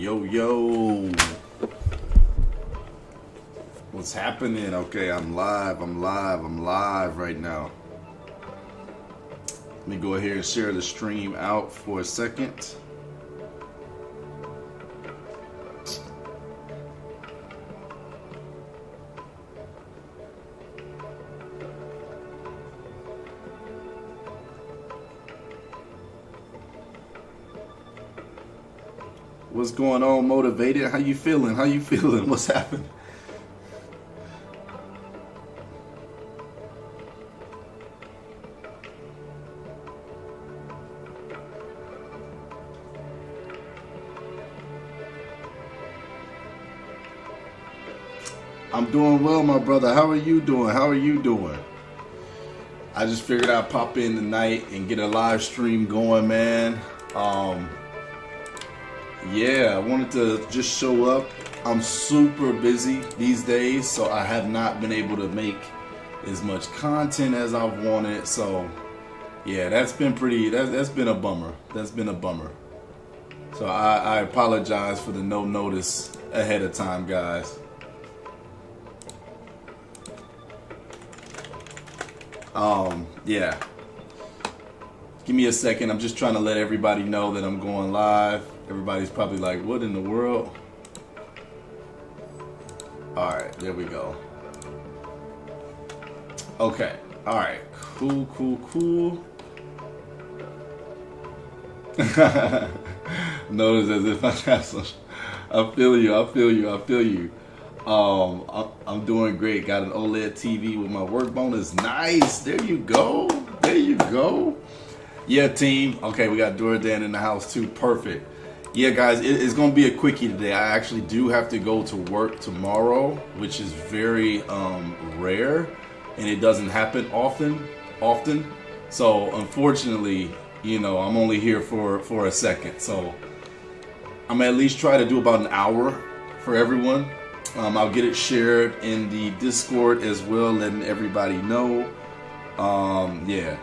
Yo. What's happening? Okay, I'm live right now. Let me go ahead and share the stream out for a second. What's going on, Motivated? How you feeling? What's happening? I'm doing well, my brother. How are you doing? I just figured I'd pop in tonight and get a live stream going, man. Yeah, I wanted to just show up. I'm super busy these days, so I have not been able to make as much content as I've wanted. So, yeah, that's been a bummer. So I apologize for the no notice ahead of time, guys. Yeah. Give me a second. I'm just trying to let everybody know that I'm going live. Everybody's probably like, what in the world? All right, there we go. Okay. All right. Cool. Notice as if I have some. I feel you. I'm doing great. Got an OLED TV with my work bonus. Nice. There you go. Yeah, team. Okay, we got Doradan in the house too. Perfect. Yeah, guys, it's going to be a quickie today. I actually do have to go to work tomorrow, which is very rare, and it doesn't happen often. So, unfortunately, you know, I'm only here for a second. So, I'm at least try to do about an hour for everyone. I'll get it shared in the Discord as well, letting everybody know. Yeah.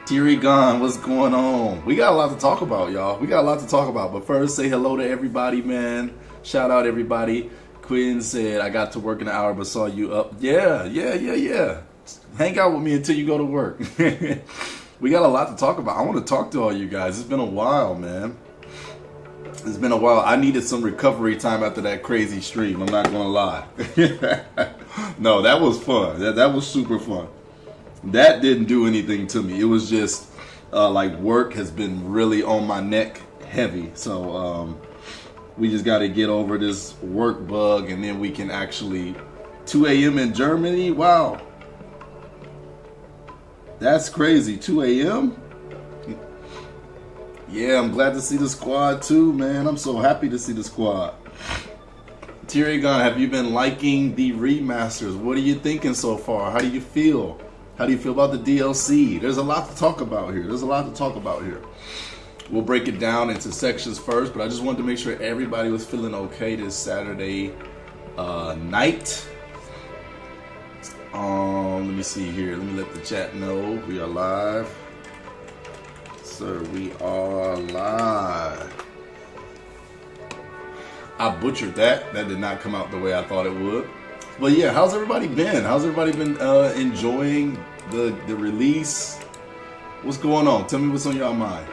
Tirigan, what's going on? We got a lot to talk about, y'all. But first, say hello to everybody, man. Shout out everybody. Quinn said, I got to work in an hour, but saw you up. Yeah. Hang out with me until you go to work. We got a lot to talk about. I want to talk to all you guys. It's been a while, man. I needed some recovery time after that crazy stream. I'm not going to lie. No, that was fun. That was super fun. That didn't do anything to me. It was just like work has been really on my neck heavy. So we just got to get over this work bug, and then we can actually 2 a.m. in Germany. Wow. That's crazy. 2 a.m.? Yeah, I'm glad to see the squad too, man. I'm so happy to see the squad. Tyrigon, have you been liking the remasters? What are you thinking so far? How do you feel? How do you feel about the DLC? There's a lot to talk about here. We'll break it down into sections first, but I just wanted to make sure everybody was feeling okay this Saturday night. Let me see here. Let me let the chat know we are live. Sir, we are live. I butchered that. That did not come out the way I thought it would. But yeah, how's everybody been? Enjoying the release? What's going on? Tell me what's on your mind.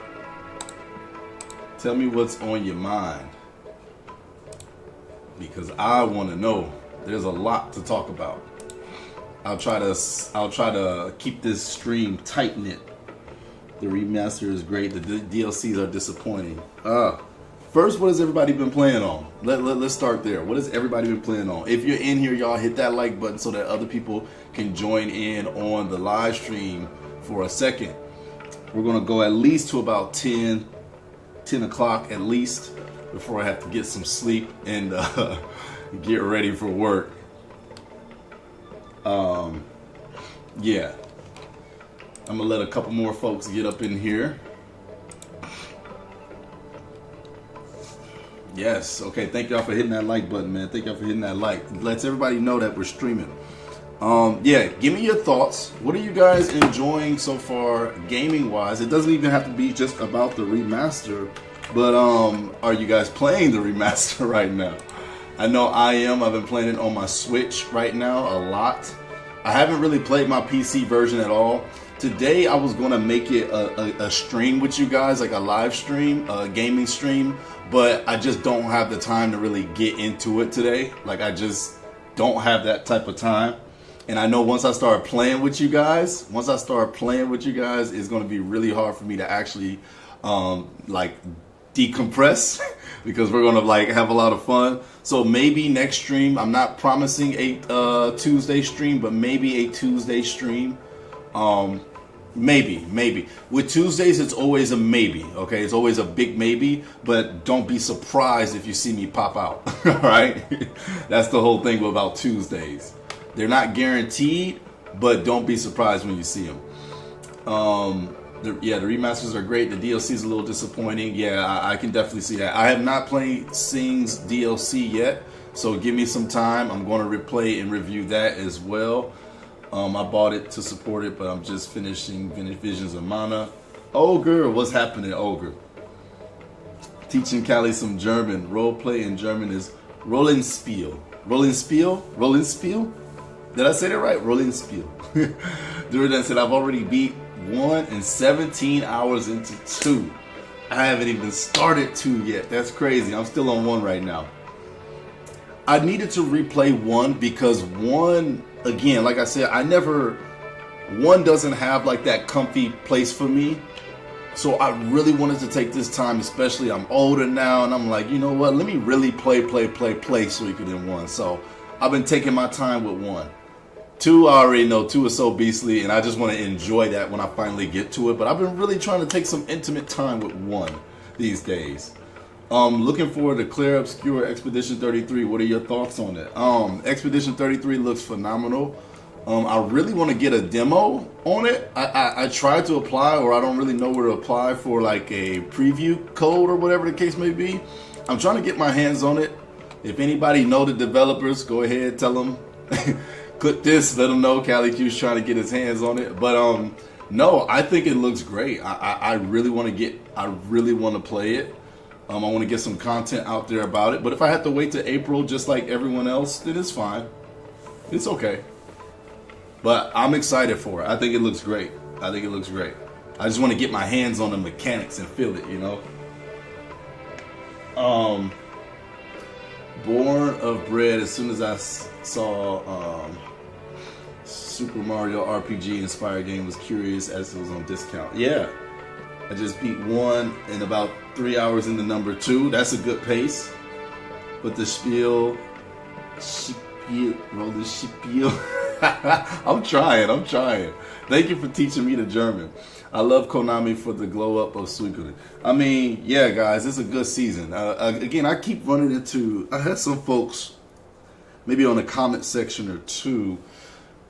Because I want to know. There's a lot to talk about. I'll try to keep this stream tight knit. The remaster is great. The DLCs are disappointing. First, what has everybody been playing on? Let's start there. What has everybody been playing on? If you're in here, y'all hit that like button so that other people can join in on the live stream for a second. We're going to go at least to about 10 o'clock at least before I have to get some sleep and get ready for work. Yeah. I'm going to let a couple more folks get up in here. Yes. Okay. Thank y'all for hitting that like button, man. Thank y'all for hitting that like. Lets everybody know that we're streaming. Yeah. Give me your thoughts. What are you guys enjoying so far, gaming wise? It doesn't even have to be just about the remaster. But are you guys playing the remaster right now? I know I am. I've been playing it on my Switch right now a lot. I haven't really played my PC version at all. Today I was going to make it a stream with you guys, like a live stream, a gaming stream, but I just don't have the time to really get into it today. Like, I just don't have that type of time. And I know once I start playing with you guys, it's going to be really hard for me to actually like decompress because we're going to like have a lot of fun. So maybe next stream, I'm not promising a Tuesday stream, but maybe a Tuesday stream. Maybe. With Tuesdays, it's always a maybe, okay? It's always a big maybe, but don't be surprised if you see me pop out, all right? That's the whole thing about Tuesdays. They're not guaranteed, but don't be surprised when you see them. The remasters are great. The DLC is a little disappointing. Yeah, I can definitely see that. I have not played Sing's DLC yet, so give me some time. I'm going to replay and review that as well. I bought it to support it, but I'm just finishing Visions of Mana. Ogre, what's happening, Ogre? Teaching Callie some German. Roleplay in German is Rollenspiel. Rollenspiel? Did I say that right? Rollenspiel. Durden said, I've already beat 1 and 17 hours into 2. I haven't even started 2 yet. That's crazy. I'm still on 1 right now. I needed to replay 1 because 1, again, like I said, 1 doesn't have like that comfy place for me. So I really wanted to take this time, especially I'm older now, and I'm like, you know what? Let me really play Suikoden 1. So I've been taking my time with 1. 2, I already know 2 is so beastly, and I just want to enjoy that when I finally get to it. But I've been really trying to take some intimate time with 1 these days. Looking forward to Clear Obscure Expedition 33. What are your thoughts on it? Expedition 33 looks phenomenal. I really want to get a demo on it. I tried to apply, or I don't really know where to apply for like a preview code or whatever the case may be. I'm trying to get my hands on it. If anybody know the developers, go ahead, tell them. Click this, let them know Callie Q's trying to get his hands on it. But no, I think it looks great. I really want to play it. I want to get some content out there about it. But if I have to wait till April, just like everyone else, then it's fine. It's okay. But I'm excited for it. I think it looks great. I just want to get my hands on the mechanics and feel it, you know. Born of Bread, as soon as I saw Super Mario RPG inspired game, was curious as it was on discount. Yeah, I just beat 1 in about 3 hours into number 2. That's a good pace. But the spiel, I'm trying. Thank you for teaching me the German. I love Konami for the glow up of Suikoden. I mean, yeah, guys, it's a good season. Again, I keep running into, I had some folks, maybe on the comment section or 2,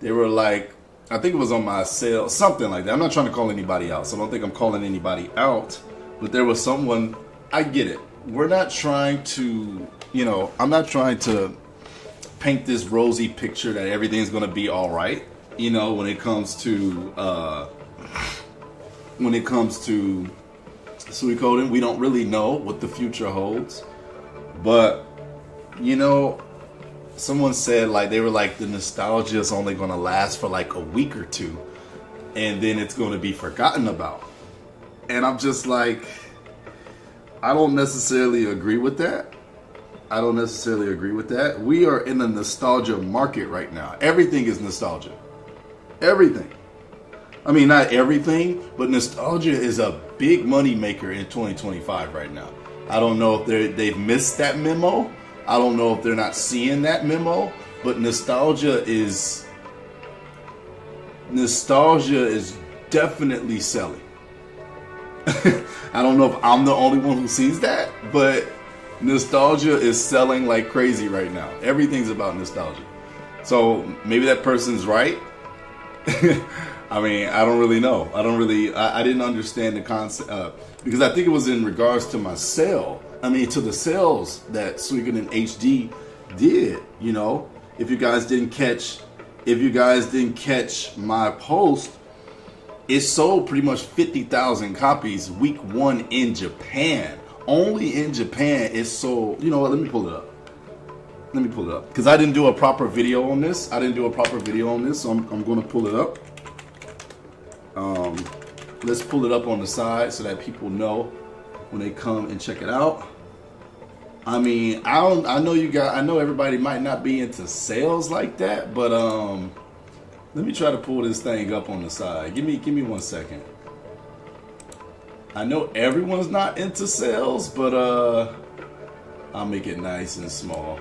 they were like, I think it was on my sale, something like that. I'm not trying to call anybody out, so I don't think I'm calling anybody out. But there was someone, I get it. We're not trying to, you know, I'm not trying to paint this rosy picture that everything's going to be all right, you know, when it comes to Suikoden. We don't really know what the future holds. But, you know, someone said, like, they were like, the nostalgia is only going to last for like a week or 2, and then it's going to be forgotten about. And I'm just like, I don't necessarily agree with that. We are in a nostalgia market right now. Everything is nostalgia. Everything. I mean, not everything, but nostalgia is a big money maker in 2025 right now. I don't know if they've missed that memo. I don't know if they're not seeing that memo, but nostalgia is definitely selling. I don't know if I'm the only one who sees that, but nostalgia is selling like crazy right now. Everything's about nostalgia. So maybe that person's right. I mean, I don't really know. I didn't understand the concept because I think it was in regards to my sale. I mean, to the sales that Suikoden HD did. You know, if you guys didn't catch my post, it sold pretty much 50,000 copies week 1 in Japan only in Japan it's sold. You know what? Let me pull it up. Let me pull it up because I didn't do a proper video on this. So I'm going to pull it up. Let's pull it up on the side so that people know when they come and check it out. I mean, I know everybody might not be into sales like that, but let me try to pull this thing up on the side. Give me 1 second. I know everyone's not into sales, but I'll make it nice and small.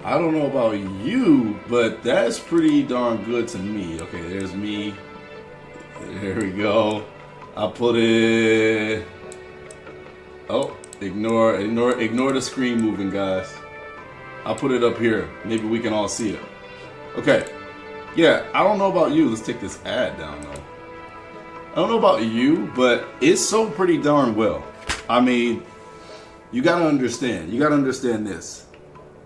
I don't know about you, but that's pretty darn good to me. Okay, there's me. There we go. I'll put it. Oh, ignore the screen moving, guys. I'll put it up here. Maybe we can all see it. Okay. Yeah, I don't know about you. Let's take this ad down though. I don't know about you, but it's sold pretty darn well. I mean, you gotta understand. You gotta understand this.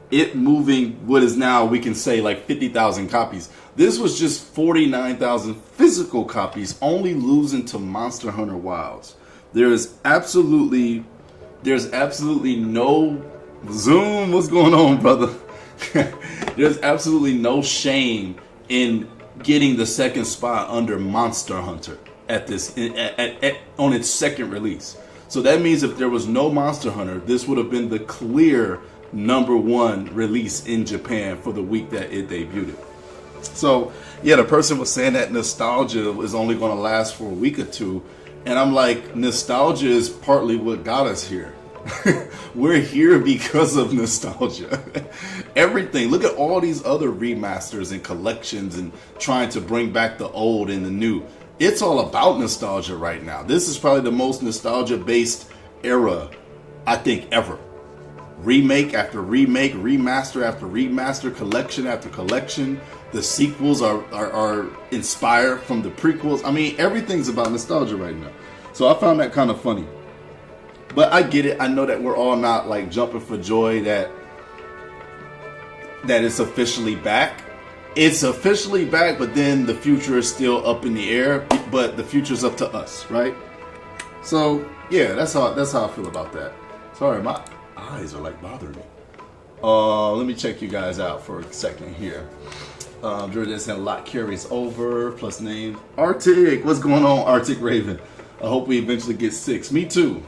It moving what is now, we can say, like 50,000 copies. This was just 49,000 physical copies, only losing to Monster Hunter Wilds. There's absolutely no Zoom. What's going on, brother? There's absolutely no shame in getting the second spot under Monster Hunter at this on its second release. So that means if there was no Monster Hunter, this would have been the clear #1 release in Japan for the week that it debuted. So yeah, the person was saying that nostalgia is only going to last for a week or two, and I'm like, nostalgia is partly what got us here. We're here because of nostalgia. Everything. Look at all these other remasters and collections and trying to bring back the old and the new. It's all about nostalgia right now. This is probably the most nostalgia based era I think ever. Remake after remake, remaster after remaster, collection after collection. The sequels are inspired from the prequels. I mean, everything's about nostalgia right now. So I found that kind of funny. But I get it. I know that we're all not like jumping for joy that it's officially back. It's officially back, but then the future is still up in the air. But the future's up to us, right? So yeah, that's how I feel about that. Sorry, my eyes are like bothering me. Let me check you guys out for a second here. Jordan said a lot carries over plus name Arctic. What's going on, Arctic Raven? I hope we eventually get 6. Me too.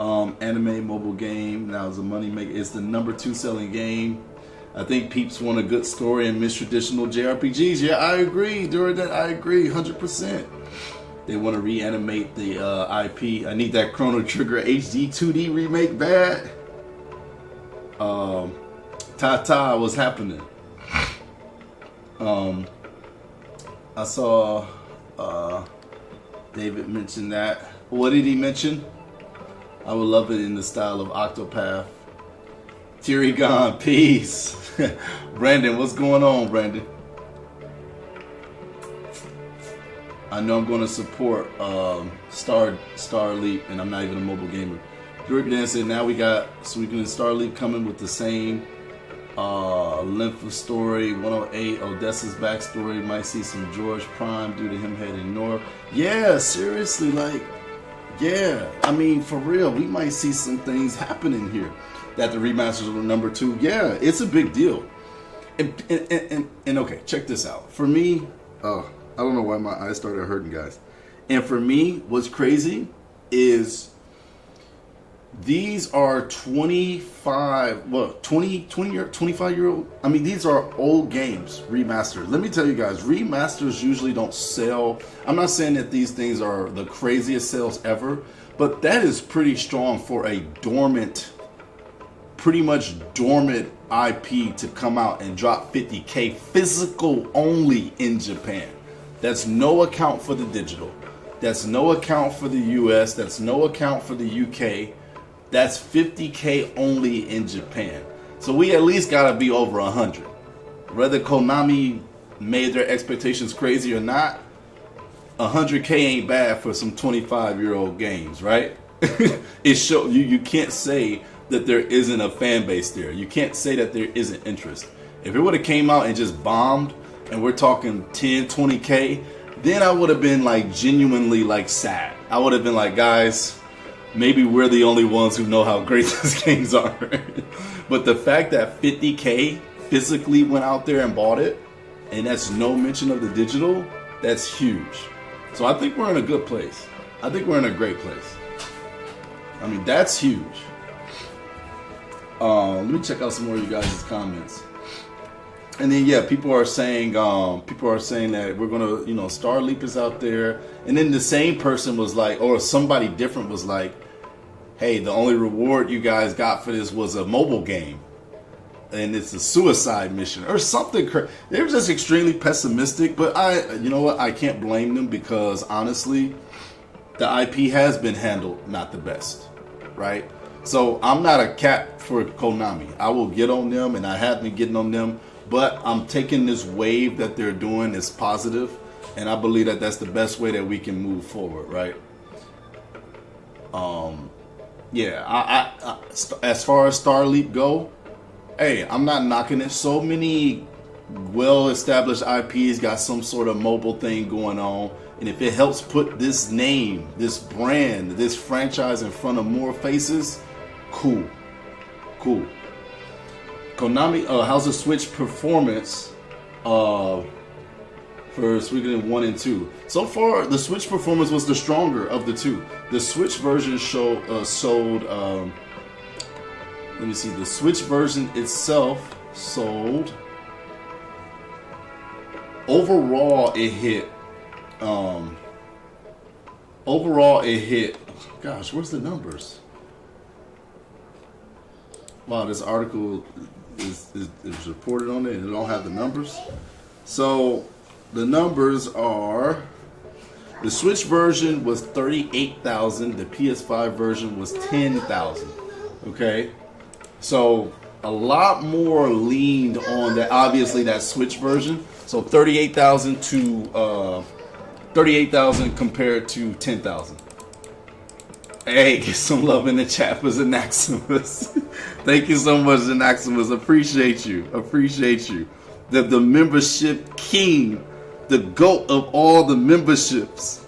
Anime mobile game now is a money maker. It's the #2 selling game. I think peeps want a good story and miss traditional JRPGs. Yeah, I agree. During that, I agree 100%. They want to reanimate the IP. I need that Chrono Trigger HD 2D remake bad. Ta-ta, what's happening? I saw David mention that. What did he mention? I would love it in the style of Octopath. Teary gone, peace. Brandon, what's going on, Brandon? I know I'm going to support Star Leap, and I'm not even a mobile gamer. Dirk Dan said now we got Suikoden Star Leap coming with the same length of story, 108, Odessa's backstory. Might see some George Prime due to him heading north. Yeah, seriously, like, yeah. I mean, for real, we might see some things happening here. That the remasters were #2. Yeah, it's a big deal. And okay, check this out. For me, I don't know why my eyes started hurting, guys. And for me, what's crazy is these are 25-year-old. I mean, these are old games, remastered. Let me tell you guys, remasters usually don't sell. I'm not saying that these things are the craziest sales ever, but that is pretty strong for a pretty much dormant IP to come out and drop 50K physical only in Japan. That's no account for the digital. That's no account for the US. That's no account for the UK. That's 50K only in Japan. So we at least gotta be over 100. Whether Konami made their expectations crazy or not, 100K ain't bad for some 25-year-old games, right? It show you can't say that there isn't a fan base there. You can't say that there isn't interest. If it would have came out and just bombed, and we're talking 10, 20K, then I would have been like genuinely like sad. I would have been like, guys, maybe we're the only ones who know how great these games are. But the fact that 50K physically went out there and bought it, and that's no mention of the digital, that's huge. So I think we're in a good place. I think we're in a great place. I mean, that's huge. Let me check out some more of you guys' comments. And then yeah, people are saying that we're gonna, you know, Star Leap is out there. And then the same person was like, or somebody different was like, hey, the only reward you guys got for this was a mobile game, and it's a suicide mission or something. They were just extremely pessimistic. But you know what? I can't blame them, because honestly, the IP has been handled not the best, right? So I'm not a cat for Konami. I will get on them, and I have been getting on them. But I'm taking this wave that they're doing as positive, and I believe that that's the best way that we can move forward, right? Yeah, I as far as Star Leap go, hey, I'm not knocking it. So many well-established IPs got some sort of mobile thing going on, and if it helps put this name, this brand, this franchise in front of more faces, cool. Konami, how's the Switch performance for Suikoden 1 and 2? So far, the Switch performance was the stronger of the two. The Switch version sold. Let me see. The Switch version itself sold. Overall, it hit. Gosh, where's the numbers? Wow, this article is reported on it and it don't have the numbers. So the numbers are, the Switch version was 38,000, the PS5 version was 10,000. Okay, so a lot more leaned on that, obviously, that Switch version. So 38,000 to 38,000 compared to 10,000. Hey, get some love in the chat for Zanaximus. Thank you so much, Zanaximus. Appreciate you. The membership king, the GOAT of all the memberships.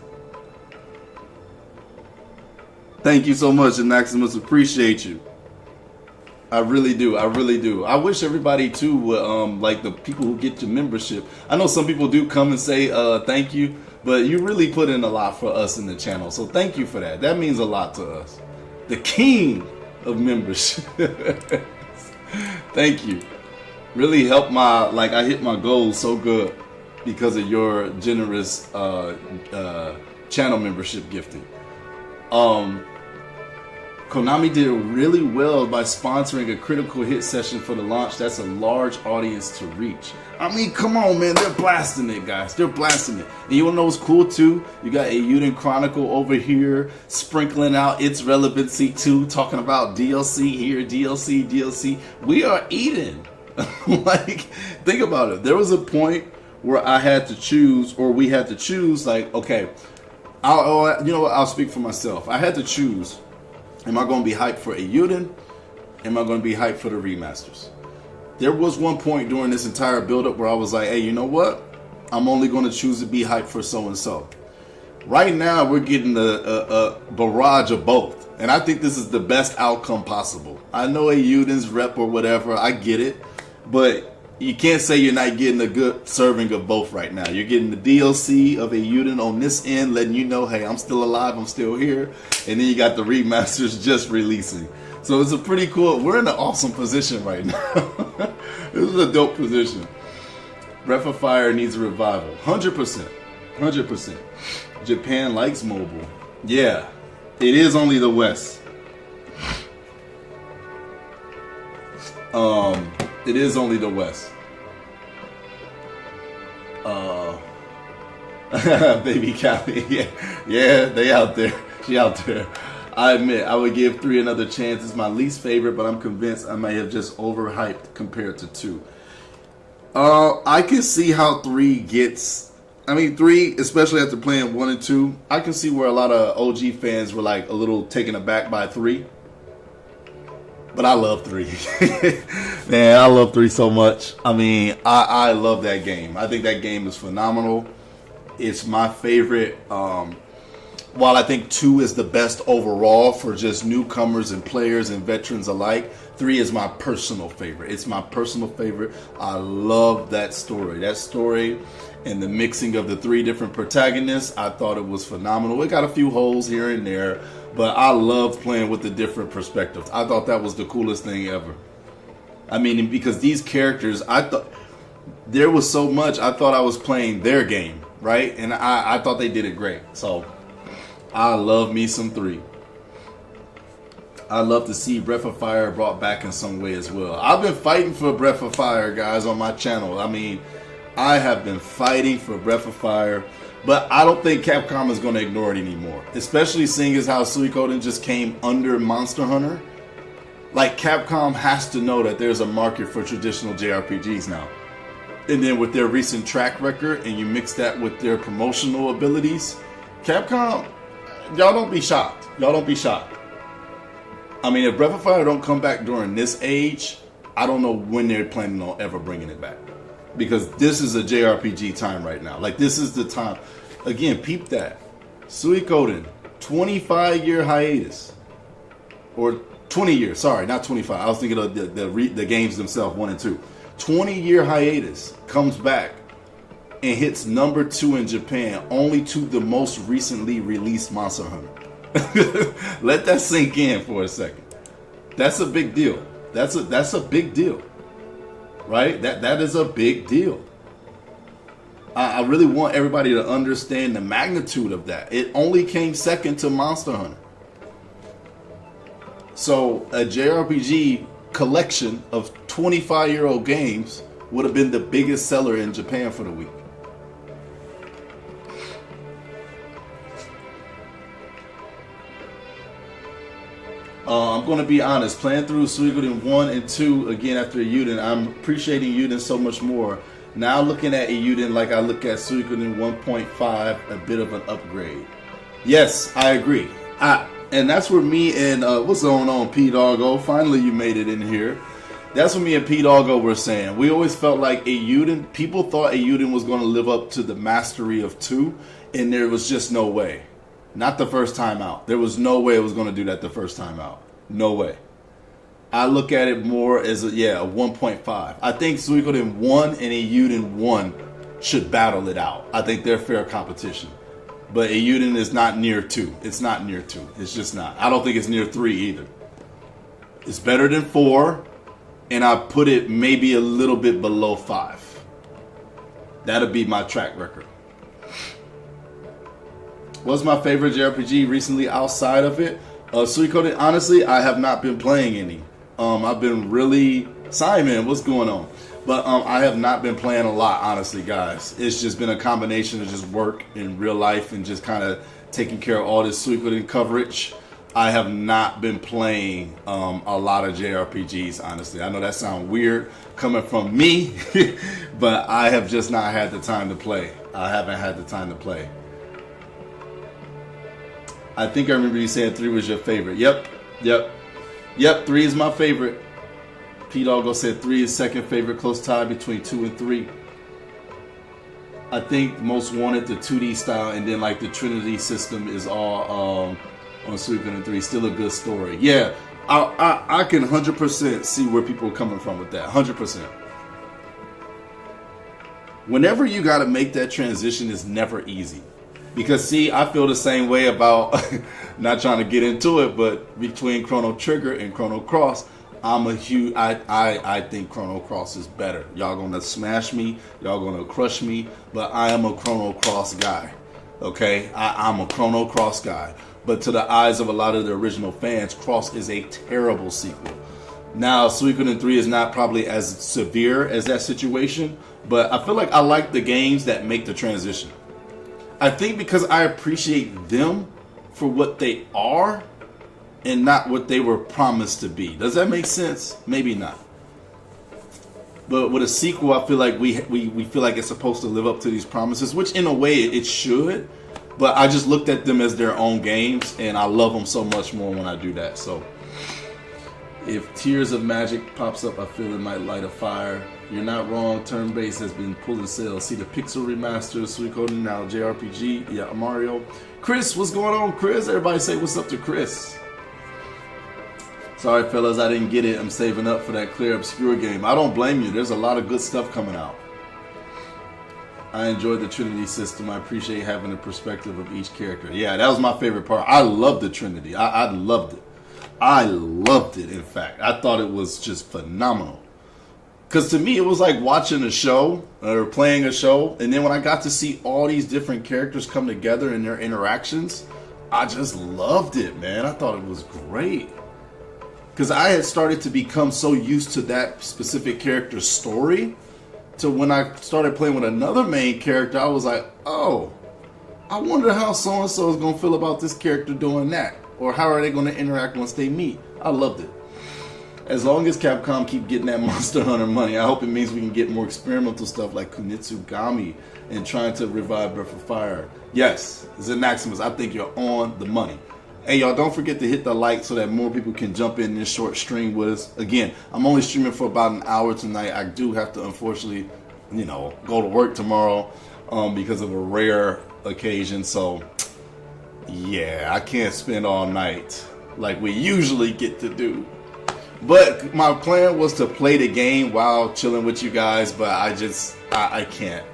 Thank you so much, Zanaximus. Appreciate you. I really do. I wish everybody too would, like the people who get your membership. I know some people do come and say thank you, but you really put in a lot for us in the channel. So thank you for that. That means a lot to us. The king of membership. Thank you. Really helped I hit my goals so good because of your generous channel membership gifting. Konami did really well by sponsoring a critical hit session for the launch. That's a large audience to reach. I mean, come on, man. They're blasting it, guys. They're blasting it. And you want to know what's cool, too? You got Eiyuden Chronicle over here sprinkling out its relevancy, too, talking about DLC here, DLC. We are eating. Like, think about it. There was a point where I had to choose, or we had to choose, like, okay, you know what? I'll speak for myself. I had to choose. Am I going to be hyped for Eiyuden? Am I going to be hyped for the remasters? There was one point during this entire build-up where I was like, hey, you know what? I'm only going to choose to be hyped for so-and-so. Right now, we're getting a barrage of both. And I think this is the best outcome possible. I know Eiyuden's rep or whatever. I get it. But you can't say you're not getting a good serving of both right now. You're getting the DLC of Eiyuden on this end, letting you know, hey, I'm still alive, I'm still here. And then you got the remasters just releasing. So it's a pretty cool, we're in an awesome position right now. This is a dope position. Breath of Fire needs a revival. 100%. Japan likes mobile. Yeah, it is only the West. It is only the West. Baby Callie, yeah, they out there. She out there. I admit, I would give 3 another chance. It's my least favorite, but I'm convinced I may have just overhyped compared to 2. I can see how 3 gets. I mean, 3, especially after playing 1 and 2, I can see where a lot of OG fans were like a little taken aback by 3. But I love 3. Man, I love 3 so much. I mean, I love that game. I think that game is phenomenal. It's my favorite while I think 2 is the best overall for just newcomers and players and veterans alike, 3 is my personal favorite. It's my personal favorite. I love that story. That story and the mixing of the 3 different protagonists, I thought it was phenomenal. It got a few holes here and there, but I love playing with the different perspectives. I thought that was the coolest thing ever. I mean, because these characters, I thought there was so much, I thought I was playing their game, right? And I thought they did it great. So I love me some 3. I love to see Breath of Fire brought back in some way as well. I've been fighting for Breath of Fire, guys, on my channel. I mean, I have been fighting for Breath of Fire, but I don't think Capcom is going to ignore it anymore. Especially seeing as how Suikoden just came under Monster Hunter. Like, Capcom has to know that there's a market for traditional JRPGs now. And then with their recent track record, and you mix that with their promotional abilities, Capcom, y'all don't be shocked. Y'all don't be shocked. I mean, if Breath of Fire don't come back during this age, I don't know when they're planning on ever bringing it back. Because this is a JRPG time right now. Like, this is the time. Again, peep that. Suikoden, 25-year hiatus. Or 20 years, sorry, not 25. I was thinking of the games themselves, 1 and 2. 20-year hiatus, comes back and hits number 2 in Japan, only to the most recently released Monster Hunter. Let that sink in for a second. That's a big deal. That's a big deal. Right? That is a big deal. I really want everybody to understand the magnitude of that. It only came second to Monster Hunter. So a JRPG collection of 25-year-old games would have been the biggest seller in Japan for the week. I'm going to be honest, playing through Suikoden 1 and 2 again after Eiyuden, I'm appreciating Eiyuden so much more. Now looking at Eiyuden like I look at Suikoden 1.5, a bit of an upgrade. Yes, I agree. And that's where me and, what's going on, P-Doggo? Finally you made it in here. That's what me and P-Doggo were saying. We always felt like Eiyuden, people thought Eiyuden was going to live up to the mastery of 2, and there was just no way. Not the first time out. There was no way it was going to do that the first time out. No way. I look at it more as a 1.5. I think Suikoden 1 and Eiyuden 1 should battle it out. I think they're fair competition. But Eiyuden is not near 2. It's not near 2. It's just not. I don't think it's near 3 either. It's better than 4, and I put it maybe a little bit below 5. That'll be my track record. What's my favorite JRPG recently outside of it? Suikoden, honestly, I have not been playing any. I've been really... Simon, what's going on? But I have not been playing a lot, honestly, guys. It's just been a combination of just work in real life and just kind of taking care of all this Suikoden coverage. I have not been playing a lot of JRPGs, honestly. I know that sounds weird coming from me, but I have just not had the time to play. I haven't had the time to play. I think I remember you saying 3 was your favorite. Yep, 3 is my favorite. P-Doggo said 3 is second favorite, close tie between 2 and 3. I think most wanted the 2D style, and then like the Trinity system is all on Suikoden 3. Still a good story. Yeah, I can 100% see where people are coming from with that. 100%. Whenever you got to make that transition, is never easy. Because see, I feel the same way about, not trying to get into it, but between Chrono Trigger and Chrono Cross, I'm a huge, I think Chrono Cross is better. Y'all gonna smash me, y'all gonna crush me, but I am a Chrono Cross guy. Okay, I'm a Chrono Cross guy. But to the eyes of a lot of the original fans, Cross is a terrible sequel. Now, Suikoden 3 is not probably as severe as that situation, but I feel like I like the games that make the transition. I think because I appreciate them for what they are and not what they were promised to be. Does that make sense? Maybe not. But with a sequel, I feel like we feel like it's supposed to live up to these promises, which in a way it should. But I just looked at them as their own games, and I love them so much more when I do that. So if Tears of Magic pops up, I feel it might light a fire. You're not wrong. Turn-based has been pulling sales. See the Pixel Remaster, Suikoden, now JRPG. Yeah, Mario. Chris, what's going on, Chris? Everybody say what's up to Chris. Sorry, fellas, I didn't get it. I'm saving up for that Clear Obscure game. I don't blame you. There's a lot of good stuff coming out. I enjoyed the Trinity system. I appreciate having the perspective of each character. Yeah, that was my favorite part. I loved the Trinity. I loved it. I loved it, in fact. I thought it was just phenomenal. Because to me, it was like watching a show or playing a show. And then when I got to see all these different characters come together in their interactions, I just loved it, man. I thought it was great. Because I had started to become so used to that specific character's story, to when I started playing with another main character, I was like, oh, I wonder how so-and-so is going to feel about this character doing that. Or how are they going to interact once they meet? I loved it. As long as Capcom keep getting that Monster Hunter money, I hope it means we can get more experimental stuff like Kunitsugami and trying to revive Breath of Fire. Yes, Zanaximus, I think you're on the money. Hey, y'all, don't forget to hit the like so that more people can jump in this short stream with us. Again, I'm only streaming for about an hour tonight. I do have to, unfortunately, you know, go to work tomorrow because of a rare occasion. So, yeah, I can't spend all night like we usually get to do. But my plan was to play the game while chilling with you guys, but I can't.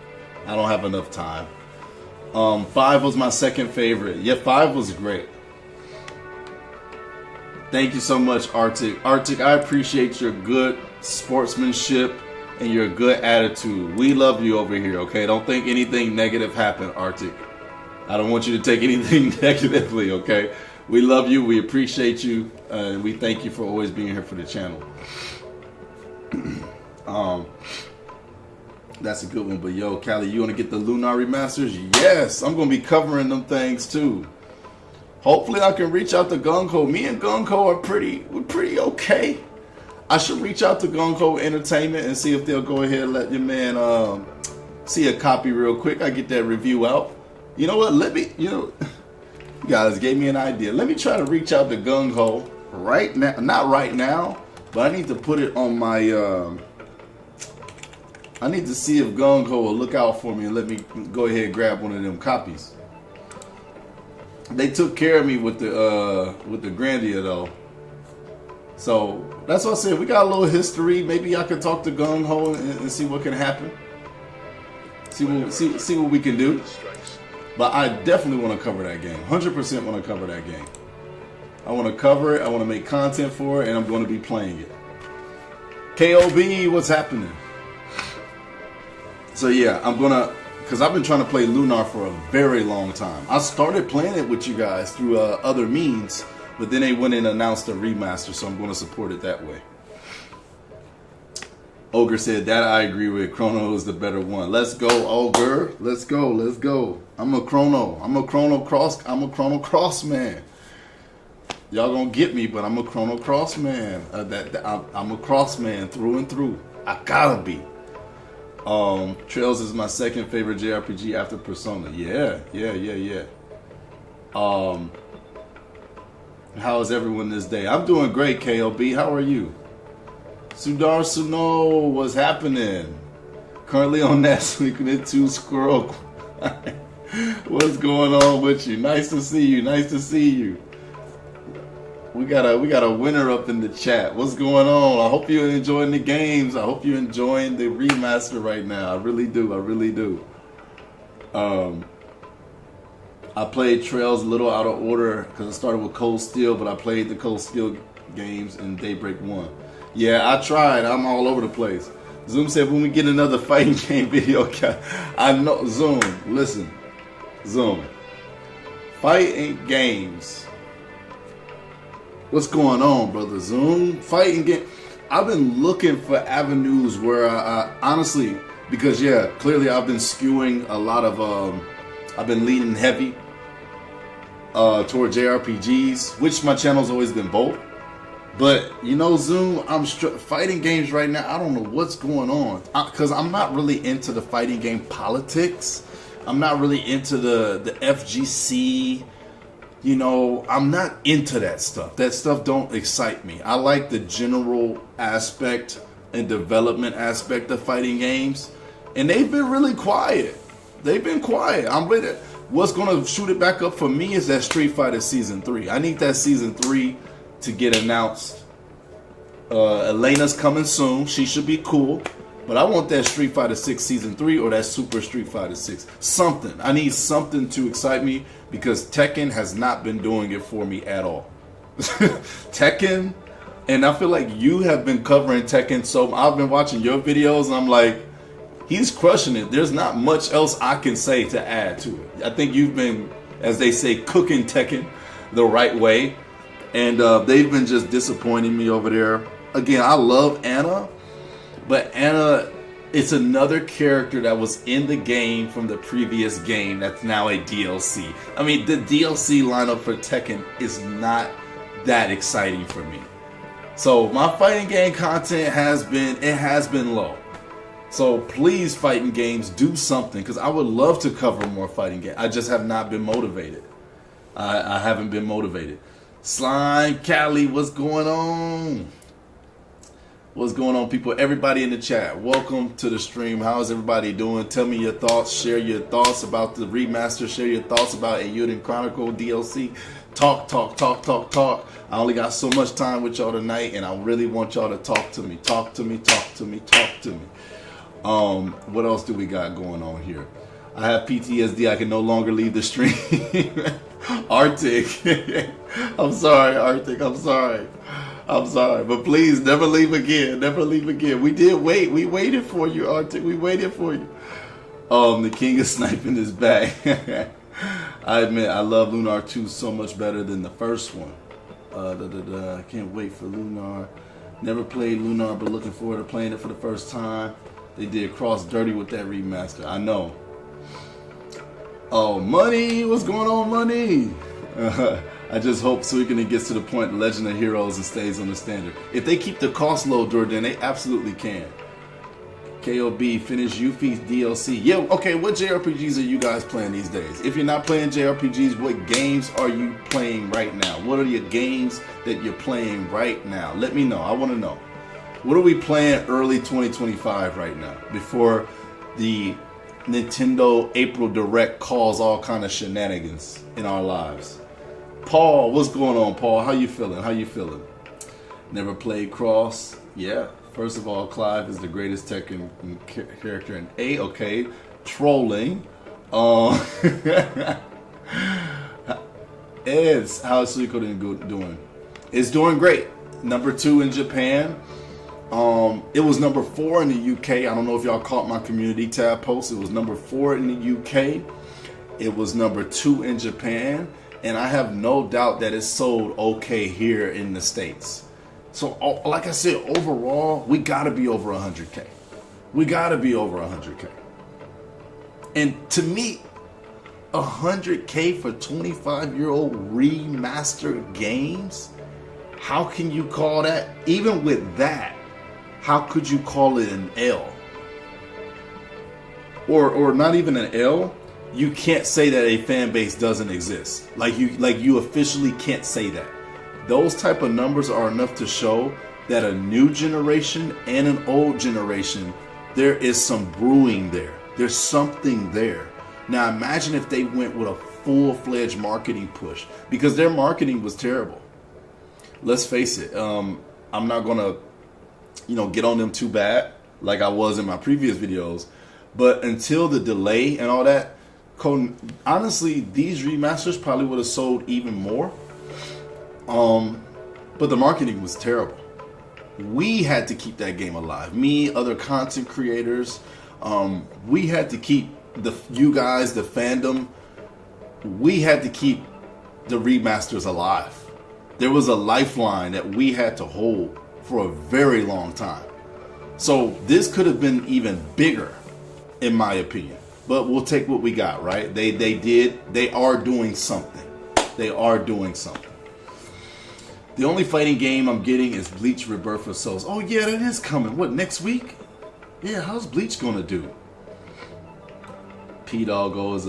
I don't have enough time. 5 was my second favorite. Yeah, 5 was great. Thank you so much, Arctic. Arctic, I appreciate your good sportsmanship and your good attitude. We love you over here, okay? Don't think anything negative happened, Arctic. I don't want you to take anything negatively, okay? We love you, we appreciate you, and we thank you for always being here for the channel. That's a good one, but yo, Callie, you want to get the Lunar remasters? Yes, I'm going to be covering them things too. Hopefully I can reach out to Gung-Ho. Me and Gung-Ho are pretty okay. I should reach out to Gung-Ho Entertainment and see if they'll go ahead and let your man see a copy real quick. I get that review out. You know what? You guys gave me an idea. Let me try to reach out to Gung-Ho right now. Not right now, but I need to put it on my I need to see if Gung-Ho will look out for me and let me go ahead and grab one of them copies. They took care of me with the Grandia though. So that's what I said. We got a little history. Maybe I could talk to Gung-Ho and see what can happen. See what we can do. But I definitely want to cover that game. 100% want to cover that game. I want to cover it. I want to make content for it, and I'm going to be playing it. KOB, what's happening? So yeah, I'm gonna, because I've been trying to play Lunar for a very long time. I started playing it with you guys through other means, but then they went and announced a remaster, so I'm going to support it that way. Ogre said that I agree with. Chrono is the better one. Let's go, Ogre. Let's go. Let's go. I'm a Chrono. I'm a Chrono Cross man. Y'all gonna get me, but I'm a Chrono Cross man. I'm a Cross man through and through. I gotta be. Trails is my second favorite JRPG after Persona. Yeah. How is everyone this day? I'm doing great, KLB. How are you? Sudar Suno, what's happening? Currently on that Suikoden 2 Squirrel. What's going on with you? Nice to see you. Nice to see you. We got a winner up in the chat. What's going on? I hope you're enjoying the games. I hope you're enjoying the remaster right now. I really do. I really do. I played Trails a little out of order because I started with Cold Steel, but I played the Cold Steel games in Daybreak 1. Yeah, I tried. I'm all over the place. Zoom said when we get another fighting game video, I know. Zoom, listen. Zoom. Fighting games. What's going on, brother? Zoom? Fighting game. I've been looking for avenues where I honestly, because yeah, clearly I've been skewing a lot of, I've been leaning heavy toward JRPGs, which my channel's always been both. But you know, Zoom, I'm fighting games right now. I don't know what's going on because I'm not really into the fighting game politics. I'm not really into the FGC. You know, I'm not into that stuff. That stuff don't excite me. I like the general aspect and development aspect of fighting games, and they've been really quiet. They've been quiet. I'm with it. What's gonna shoot it back up for me is that Street Fighter Season 3. I need that Season 3 to get announced. Elena's coming soon. She should be cool. But I want that Street Fighter 6 Season 3 or that Super Street Fighter 6. Something. I need something to excite me because Tekken has not been doing it for me at all. Tekken, and I feel like you have been covering Tekken, so I've been watching your videos and I'm like, he's crushing it. There's not much else I can say to add to it. I think you've been, as they say, cooking Tekken the right way. And they've been just disappointing me over there. Again, I love Anna. But Anna, it's another character that was in the game from the previous game that's now a DLC. I mean, the DLC lineup for Tekken is not that exciting for me. So my fighting game content has been low. So please, fighting games, do something, because I would love to cover more fighting games. I just have not been motivated. I haven't been motivated. Slime Cali, what's going on? What's going on, people? Everybody in the chat, welcome to the stream. How's everybody doing? Tell me your thoughts. Share your thoughts about the remaster. Share your thoughts about Eiyuden Chronicle DLC. Talk. I only got so much time with y'all tonight, and I really want y'all to talk to me. Talk to me. What else do we got going on here? I have PTSD. I can no longer leave the stream. Arctic. I'm sorry, Arctic. I'm sorry, but please never leave again. Never leave again. We did wait. We waited for you, Arctic. We waited for you. The king is sniping his back. I admit I love Lunar 2 so much better than the first one. I can't wait for Lunar. Never played Lunar, but looking forward to playing it for the first time. They did cross dirty with that remaster. I know. Oh, Money. What's going on, Money? I just hope Suikoden gets to the point Legend of Heroes and stays on the standard. If they keep the cost low, Jordan, they absolutely can. KOB, finish Yuffie's DLC. Yeah, okay, what JRPGs are you guys playing these days? If you're not playing JRPGs, what games are you playing right now? What are your games that you're playing right now? Let me know. I want to know. What are we playing early 2025 right now? Before the Nintendo April Direct cause all kind of shenanigans in our lives. Paul, what's going on, Paul? How you feeling? Never played Cross? Yeah. First of all, Clive is the greatest Tekken character in A. Okay. Trolling. Eds, how is Suikoden doing? It's doing great. Number 2 in Japan. It was number 4 in the UK. I don't know if y'all caught my community tab post. It was number 4 in the UK. It was number 2 in Japan. And I have no doubt that it's sold okay here in the States. So, like I said, overall, we gotta be over 100K. We gotta be over 100K. And to me, 100K for 25-year-old remastered games? How can you call that? Even with that, how could you call it an L? Or not even an L? You can't say that a fan base doesn't exist. Like you officially can't say that. Those type of numbers are enough to show that a new generation and an old generation, there is some brewing there. There's something there. Now imagine if they went with a full-fledged marketing push, because their marketing was terrible. Let's face it. I'm not gonna, get on them too bad like I was in my previous videos, but until the delay and all that, honestly, these remasters probably would have sold even more. But the marketing was terrible. We had to keep that game alive. Me, other content creators, we had to keep you guys, the fandom, we had to keep the remasters alive. There was a lifeline that we had to hold for a very long time. So this could have been even bigger, in my opinion. But we'll take what we got, right? They are doing something. They are doing something. The only fighting game I'm getting is Bleach Rebirth of Souls. Oh yeah, that is coming. What, next week? Yeah, how's Bleach gonna do? P-Doggo is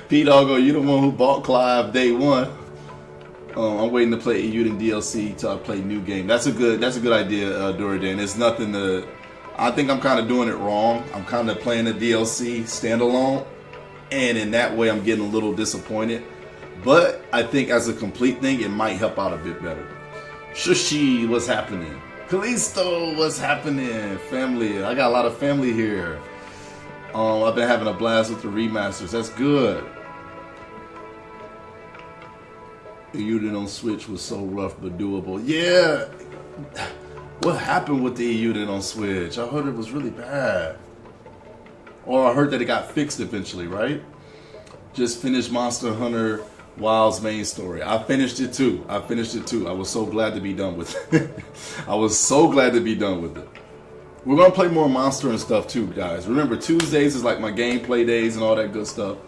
P-Doggo, you the one who bought Clive day one. I'm waiting to play Eiyuden DLC till I play new game. That's a good idea, Duridan. It's nothing to. I think I'm kind of doing it wrong. I'm kind of playing the DLC standalone, and in that way, I'm getting a little disappointed. But I think as a complete thing, it might help out a bit better. Shushi, what's happening? Kalisto, what's happening? Family, I got a lot of family here. I've been having a blast with the remasters. That's good. Eiyuden on Switch was so rough but doable. Yeah. What happened with the Eiyuden on Switch? I heard it was really bad. Or I heard that it got fixed eventually, right? Just finished Monster Hunter Wild's main story. I finished it too. I was so glad to be done with it. I was so glad to be done with it. We're going to play more Monster and stuff too, guys. Remember, Tuesdays is like my gameplay days and all that good stuff.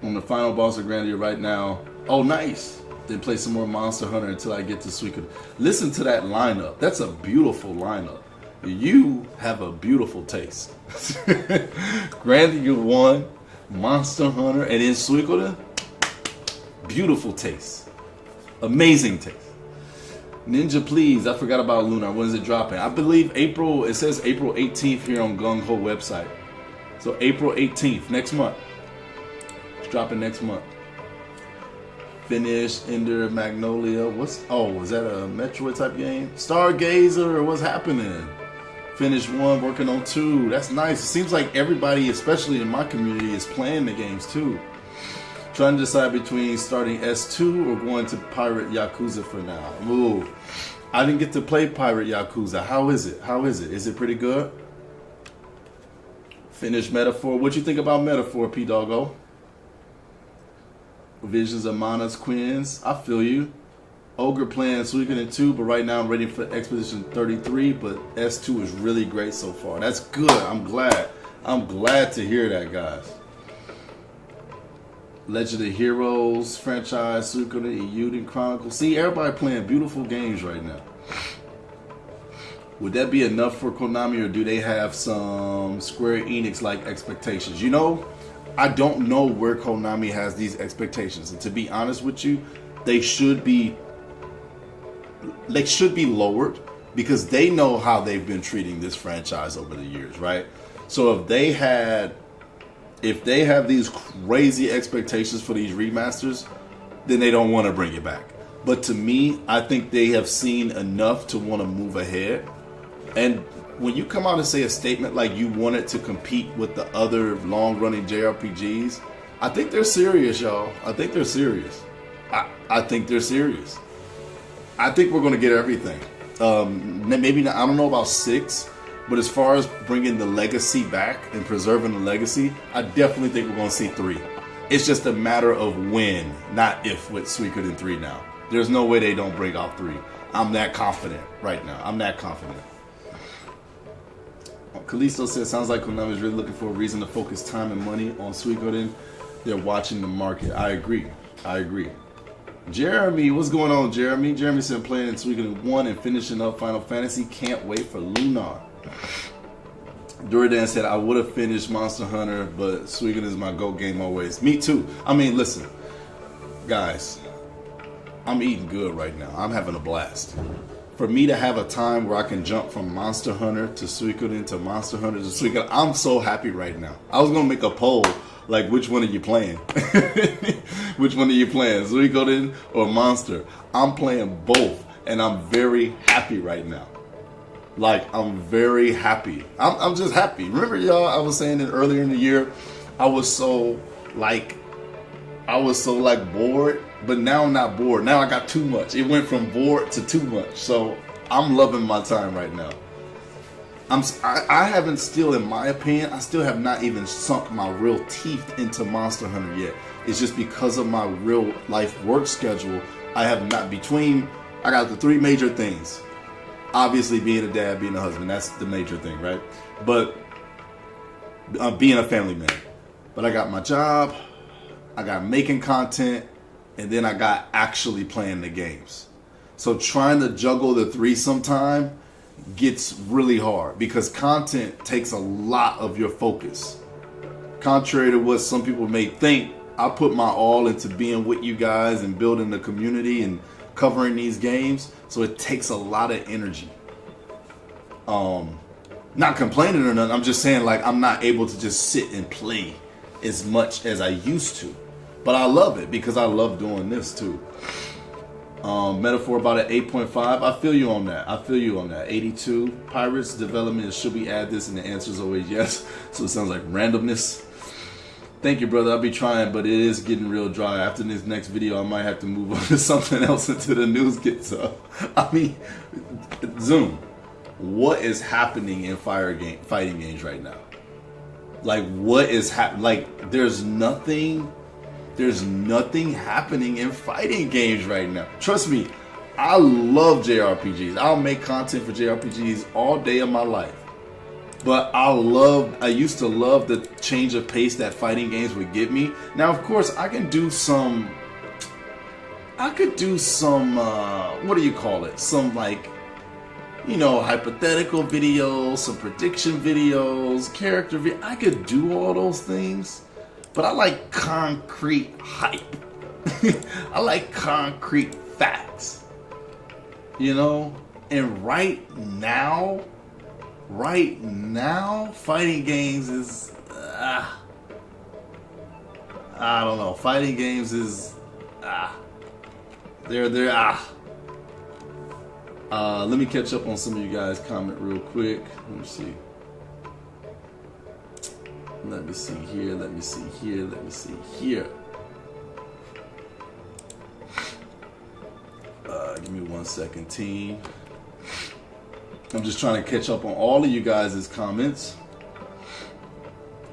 On the final boss of Grandia right now. Oh, nice. Then play some more Monster Hunter until I get to Suikoden. Listen to that lineup. That's a beautiful lineup. You have a beautiful taste. Grandia 1, Monster Hunter, and then Suikoden. Beautiful taste. Amazing taste. Ninja, please. I forgot about Lunar. When is it dropping? I believe April. It says April 18th here on Gung Ho website. So April 18th, next month. It's dropping next month. Finish Ender Magnolia. Was that a Metroid type game? Stargazer, what's happening? Finish 1, working on 2. That's nice. It seems like everybody, especially in my community, is playing the games too. Trying to decide between starting S2 or going to Pirate Yakuza for now. Ooh, I didn't get to play Pirate Yakuza. How is it? Is it pretty good? Finish Metaphor. What you think about Metaphor, P-Doggo? Visions of Mana's Queens. I feel you. Ogre playing Suikoden 2, but right now I'm ready for Expedition 33, but S2 is really great so far. That's good. I'm glad. I'm glad to hear that, guys. Legend of Heroes franchise, Suikoden, Eiyuden Chronicles. See, everybody playing beautiful games right now. Would that be enough for Konami, or do they have some Square Enix-like expectations? You know, I don't know where Konami has these expectations, and to be honest with you, they should be lowered, because they know how they've been treating this franchise over the years, right? So if they have these crazy expectations for these remasters, then they don't want to bring it back. But to me, I think they have seen enough to want to move ahead. And when you come out and say a statement like you want it to compete with the other long-running JRPGs, I think they're serious, y'all. I think they're serious. I think they're serious. I think we're going to get everything. Maybe not, I don't know about 6, but as far as bringing the legacy back and preserving the legacy, I definitely think we're going to see 3. It's just a matter of when, not if, with Suikoden 3 now. There's no way they don't bring out 3. I'm that confident right now. I'm that confident. Kalisto says, sounds like Konami is really looking for a reason to focus time and money on Suikoden. They're watching the market. I agree. Jeremy, what's going on, Jeremy? Jeremy said playing in Suikoden 1 and finishing up Final Fantasy. Can't wait for Lunar. Duridan said, I would have finished Monster Hunter, but Suikoden is my GOAT game always. Me too. I mean, listen, guys, I'm eating good right now. I'm having a blast. For me to have a time where I can jump from Monster Hunter to Suikoden to Monster Hunter to Suikoden, I'm so happy right now. I was going to make a poll, like, which one are you playing? Which one are you playing, Suikoden or Monster? I'm playing both, and I'm very happy right now. Like, I'm very happy. I'm just happy. Remember, y'all, I was saying that earlier in the year, I was so bored, but now I'm not bored. Now I got too much. It went from bored to too much. So I'm loving my time right now. I haven't still, in my opinion, I still have not even sunk my real teeth into Monster Hunter yet. It's just because of my real life work schedule. I have not, I got the 3 major things. Obviously, being a dad, being a husband, that's the major thing, right? But being a family man. But I got my job, I got making content, and then I got actually playing the games. So trying to juggle the 3 sometime gets really hard, because content takes a lot of your focus. Contrary to what some people may think, I put my all into being with you guys and building the community and covering these games, so it takes a lot of energy. Not complaining or nothing, I'm just saying, like, I'm not able to just sit and play as much as I used to. But I love it because I love doing this too. Metaphor about an 8.5. I feel you on that. 82. Pirates development, should we add this? And the answer is always yes. So it sounds like randomness. Thank you, brother. I'll be trying, but it is getting real dry. After this next video, I might have to move on to something else until the news gets up. I mean, Zoom, what is happening in fighting games right now? Like, what is happening? Like, there's nothing happening in fighting games right now. Trust me, I love JRPGs. I'll make content for JRPGs all day of my life. But I used to love the change of pace that fighting games would give me. Now, of course, I could do some, what do you call it? Some, like, you know, hypothetical videos, some prediction videos, character videos. I could do all those things. But I like concrete hype. I like concrete facts. You know? And right now, fighting games is... I don't know. Fighting games is... let me catch up on some of you guys' comment real quick. Let me see. Let me see here. Give me 1 second, team. I'm just trying to catch up on all of you guys' comments.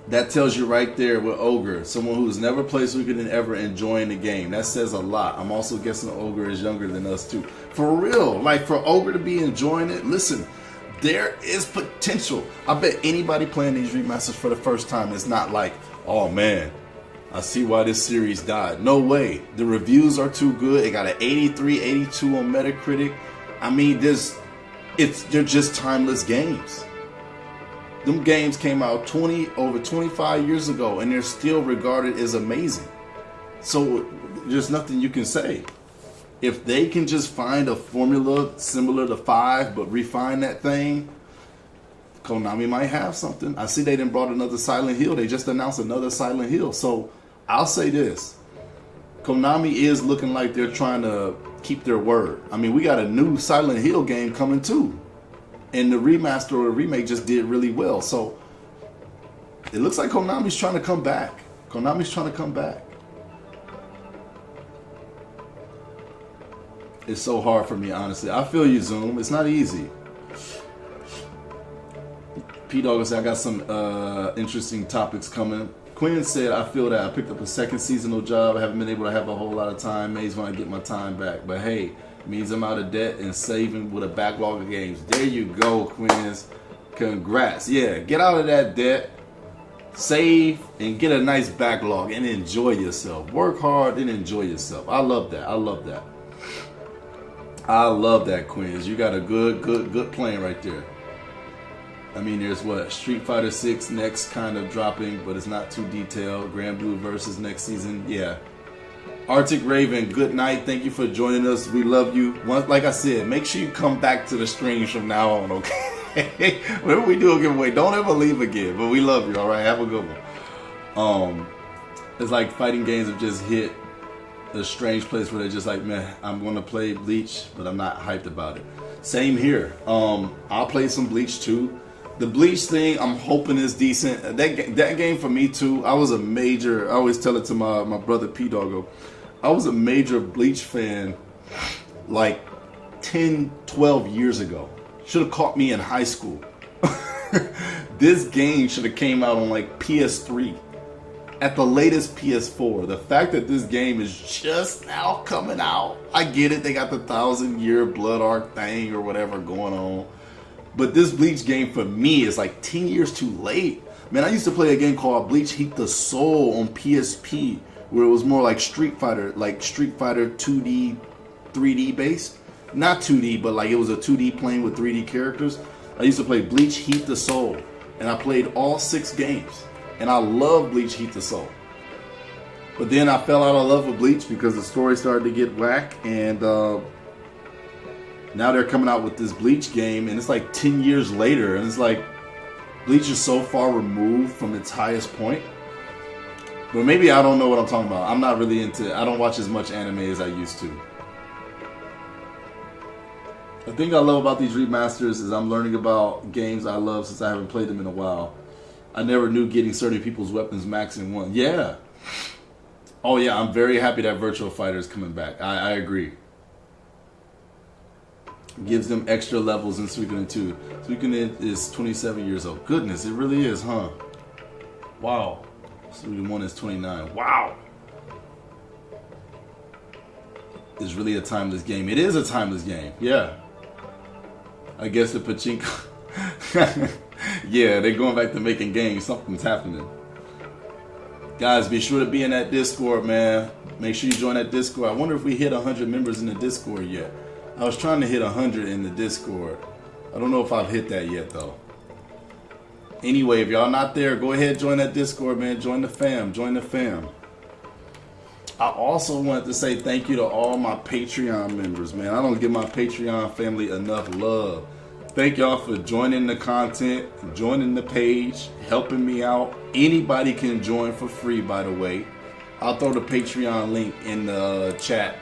That tells you right there with Ogre, someone who's never played Suikoden and ever enjoying the game. That says a lot. I'm also guessing Ogre is younger than us too. For real, like, for Ogre to be enjoying it, listen, there is potential. I bet anybody playing these remasters for the first time is not like, oh man, I see why this series died. No way. The reviews are too good. It got an 83, 82 on Metacritic. I mean, they're just timeless games. Them games came out over 25 years ago, and they're still regarded as amazing. So there's nothing you can say. If they can just find a formula similar to 5, but refine that thing, Konami might have something. I see they done brought another Silent Hill. They just announced another Silent Hill. So I'll say this. Konami is looking like they're trying to keep their word. I mean, we got a new Silent Hill game coming too. And the remaster or the remake just did really well. So it looks like Konami's trying to come back. It's so hard for me, honestly. I feel you, Zoom. It's not easy. P-Dog said, I got some interesting topics coming. Quinn said, I feel that I picked up a second seasonal job. I haven't been able to have a whole lot of time. Maybe when I get my time back. But hey, it means I'm out of debt and saving with a backlog of games. There you go, Quinn. Congrats. Yeah, get out of that debt. Save and get a nice backlog and enjoy yourself. Work hard and enjoy yourself. I love that. I love that, Queens. You got a good plan right there. I mean, there's what? Street Fighter 6 next kind of dropping, but it's not too detailed. Grand Blue versus next season. Yeah. Arctic Raven, good night. Thank you for joining us. We love you. Like I said, make sure you come back to the streams from now on, okay? Whenever we do a giveaway, don't ever leave again. But we love you, all right? Have a good one. It's like fighting games have just hit a strange place where they're just like, man, I'm going to play Bleach, but I'm not hyped about it. Same here. I'll play some Bleach too. The Bleach thing, I'm hoping is decent. That game for me too. I always tell it to my brother P-Doggo. I was a major Bleach fan like 10, 12 years ago. Should have caught me in high school. This game should have came out on like PS3. At the latest PS4. The fact that this game is just now coming out, I get it, they got the 1,000-year blood arc thing or whatever going on, but this Bleach game for me is like 10 years too late. Man, I used to play a game called Bleach Heat the Soul on PSP, where it was more like Street Fighter 2D, 3D based. Not 2D, but like it was a 2D plane with 3D characters. I used to play Bleach Heat the Soul, and I played all 6 games. And I love Bleach Heat the Soul. But then I fell out of love with Bleach because the story started to get whack, and now they're coming out with this Bleach game, and it's like 10 years later, and it's like Bleach is so far removed from its highest point. But maybe I don't know what I'm talking about. I'm not really I don't watch as much anime as I used to. The thing I love about these remasters is I'm learning about games I love since I haven't played them in a while. I never knew getting certain people's weapons max in one. Yeah. Oh yeah, I'm very happy that Virtual Fighter is coming back. I agree. Gives them extra levels in Suikoden 2. Suikoden is 27 years old. Goodness, it really is, huh? Wow. Suikoden 1 is 29. Wow. It's really a timeless game. It is a timeless game. Yeah. I guess the pachinko. Yeah, they're going back to making games. Something's happening. Guys, be sure to be in that Discord, man. Make sure you join that Discord. I wonder if we hit 100 members in the Discord yet. I was trying to hit 100 in the Discord. I don't know if I've hit that yet, though. Anyway, if y'all not there, go ahead, join that Discord, man. Join the fam. Join the fam. I also wanted to say thank you to all my Patreon members, man. I don't give my Patreon family enough love. Thank y'all for joining the content, joining the page, helping me out. Anybody can join for free, by the way. I'll throw the Patreon link in the chat.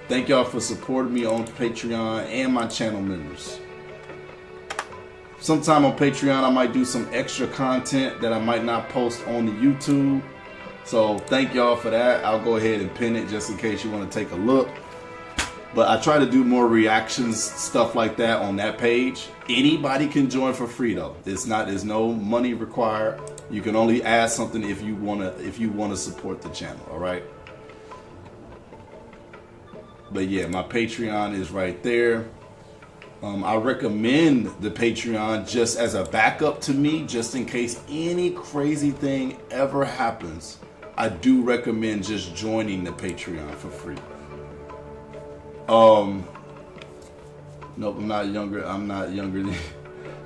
Thank y'all for supporting me on Patreon and my channel members. Sometime on Patreon, I might do some extra content that I might not post on the YouTube. So thank y'all for that. I'll go ahead and pin it just in case you want to take a look. But I try to do more reactions, stuff like that on that page. Anybody can join for free though. There's no money required. You can only add something if you wanna support the channel, alright? But yeah, my Patreon is right there. I recommend the Patreon just as a backup to me, just in case any crazy thing ever happens. I do recommend just joining the Patreon for free. Nope, I'm not younger.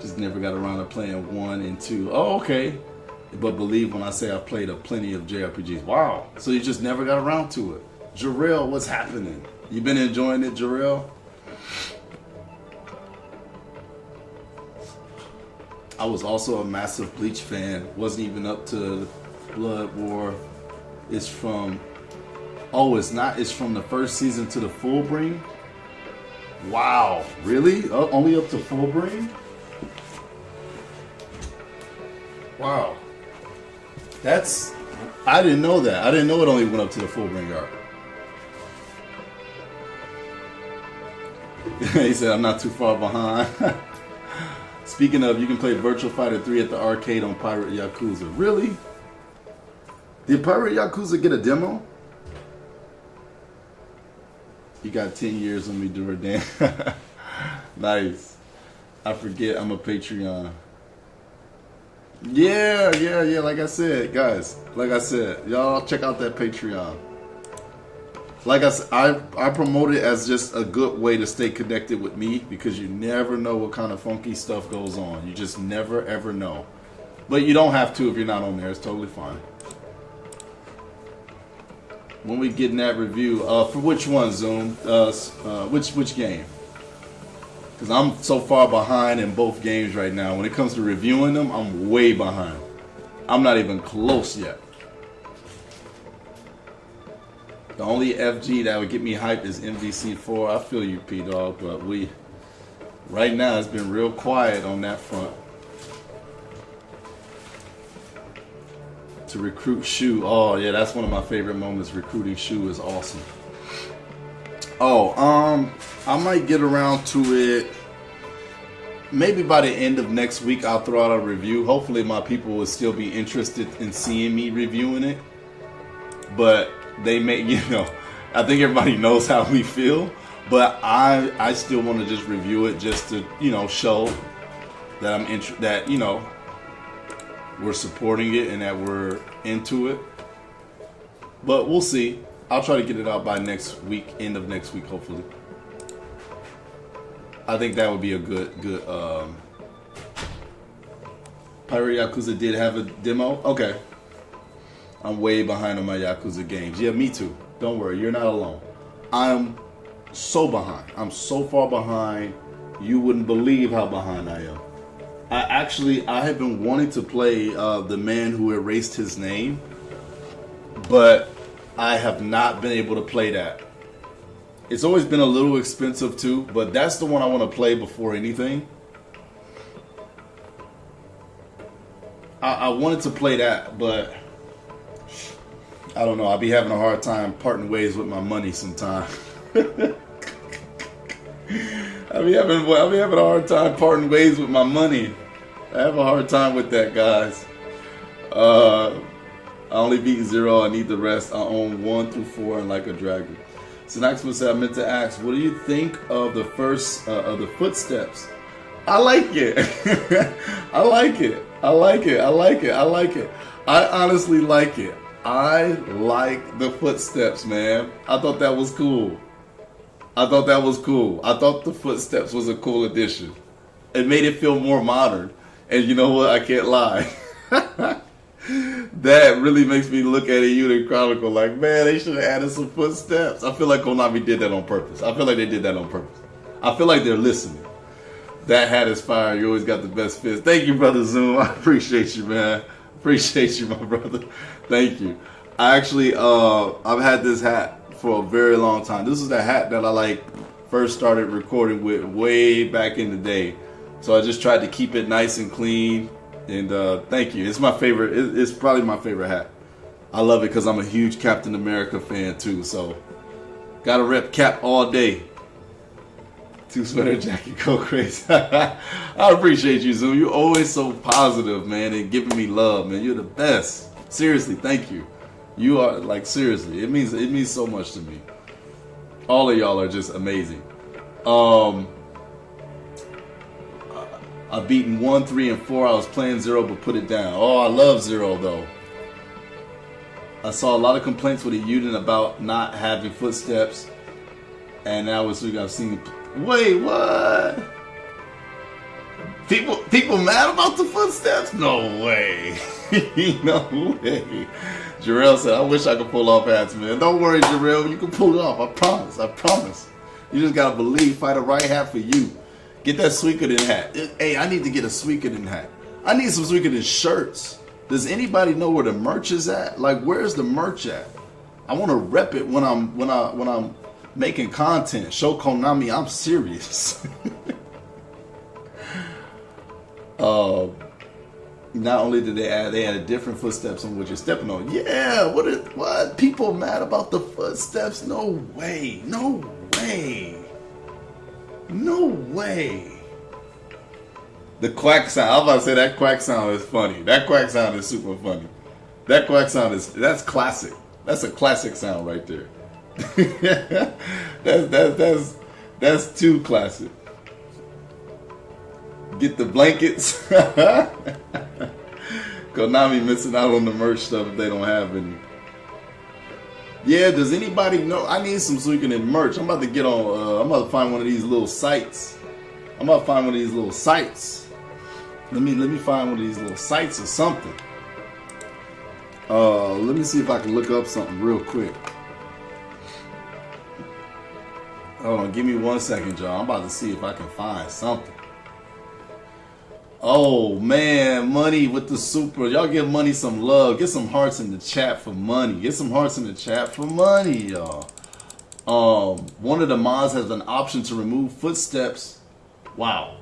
Just never got around to playing 1 and 2. Oh, okay. But believe when I say I've played plenty of JRPGs. Wow. So you just never got around to it. Jarrell, what's happening? You been enjoying it, Jarrell? I was also a massive Bleach fan. Wasn't even up to Blood War. It's from... Oh, it's not. It's from the first season to the Fullbring? Wow. Really? Only up to Fullbring? Wow. That's... I didn't know that. I didn't know it only went up to the Fullbring arc. He said, I'm not too far behind. Speaking of, you can play Virtual Fighter 3 at the arcade on Pirate Yakuza. Really? Did Pirate Yakuza get a demo? You got 10 years on me, do it, Dan. Nice. I forget I'm a Patreon. Yeah. Like I said, guys. Like I said, y'all check out that Patreon. Like I said, I promote it as just a good way to stay connected with me because you never know what kind of funky stuff goes on. You just never ever know. But you don't have to if you're not on there. It's totally fine. When we get in that review, for which one, Zoom? Which game? Because I'm so far behind in both games right now. When it comes to reviewing them, I'm way behind. I'm not even close yet. The only FG that would get me hyped is MVC4. I feel you, P-Dog, but right now it's been real quiet on that front. To recruit Shu. Oh yeah, that's one of my favorite moments. Recruiting Shu is awesome. Oh, I might get around to it. Maybe by the end of next week, I'll throw out a review. Hopefully, my people will still be interested in seeing me reviewing it. But they may, I think everybody knows how we feel. But I still want to just review it just to, show that I'm we're supporting it and that we're into it. But we'll see. I'll try to get it out by next week, end of next week, hopefully. I think that would be a good Pirate Yakuza did have a demo? Okay. I'm way behind on my Yakuza games. Yeah, me too. Don't worry, you're not alone. I'm so behind. I'm so far behind. You wouldn't believe how behind I am. I have been wanting to play The Man Who Erased His Name, but I have not been able to play that. It's always been a little expensive too, but that's the one I want to play before anything. I wanted to play that, but I don't know. I'll be having a hard time parting ways with my money sometime. I'll be having a hard time parting ways with my money. I have a hard time with that, guys. I only beat 0. I need the rest. I own 1 through 4 and like a dragon. Sinaxman said, I meant to ask, what do you think of the first of the footsteps? I like it. I like it. I like it. I like it. I like it. I honestly like it. I like the footsteps, man. I thought that was cool. I thought that was cool. I thought the footsteps was a cool addition. It made it feel more modern. And you know what? I can't lie. That really makes me look at Eiyuden Chronicle like, man, they should have added some footsteps. I feel like Konami did that on purpose. I feel like they did that on purpose. I feel like they're listening. That hat is fire. You always got the best fist. Thank you, brother Zoom. I appreciate you, man. Appreciate you, my brother. Thank you. I actually, I've had this hat for a very long time. This is the hat that I first started recording with way back in the day. So I just tried to keep it nice and clean. And thank you. It's my favorite. It's probably my favorite hat. I love it because I'm a huge Captain America fan too. So gotta rep Cap all day. 2 sweater jacket, go crazy. I appreciate you, Zoom. You're always so positive, man, and giving me love, man. You're the best. Seriously, thank you. You are seriously. It means so much to me. All of y'all are just amazing. I've beaten 1, 3, and 4. I was playing 0, but put it down. Oh, I love 0 though. I saw a lot of complaints with Eiyuden about not having footsteps, and now I've seen. Wait, what? People mad about the footsteps? No way. No way. Jarrell said, I wish I could pull off hats, man. Don't worry, Jarrell. You can pull it off. I promise. I promise. You just gotta believe. Find the right hat for you. Get that Suikoden hat. Hey, I need to get a Suikoden hat. I need some Suikoden shirts. Does anybody know where the merch is at? Like, where's the merch at? I want to rep it when I'm making content. Show Konami I'm serious. Not only did they added different footsteps on what you're stepping on. Yeah, what? People mad about the footsteps? No way. No way. No way. The quack sound. I was about to say that quack sound is funny. That quack sound is super funny. That quack sound that's classic. That's a classic sound right there. that's too classic. Get the blankets. Konami missing out on the merch stuff if they don't have any. Yeah, does anybody know? I need some Suikoden merch. I'm about to get on. I'm about to find one of these little sites. Let me find one of these little sites or something. Let me see if I can look up something real quick. Hold on, give me 1 second, y'all. I'm about to see if I can find something. Oh man, money with the super. Y'all give money some love. Get some hearts in the chat for money. Get some hearts in the chat for money, y'all. One of the mods has an option to remove footsteps. Wow.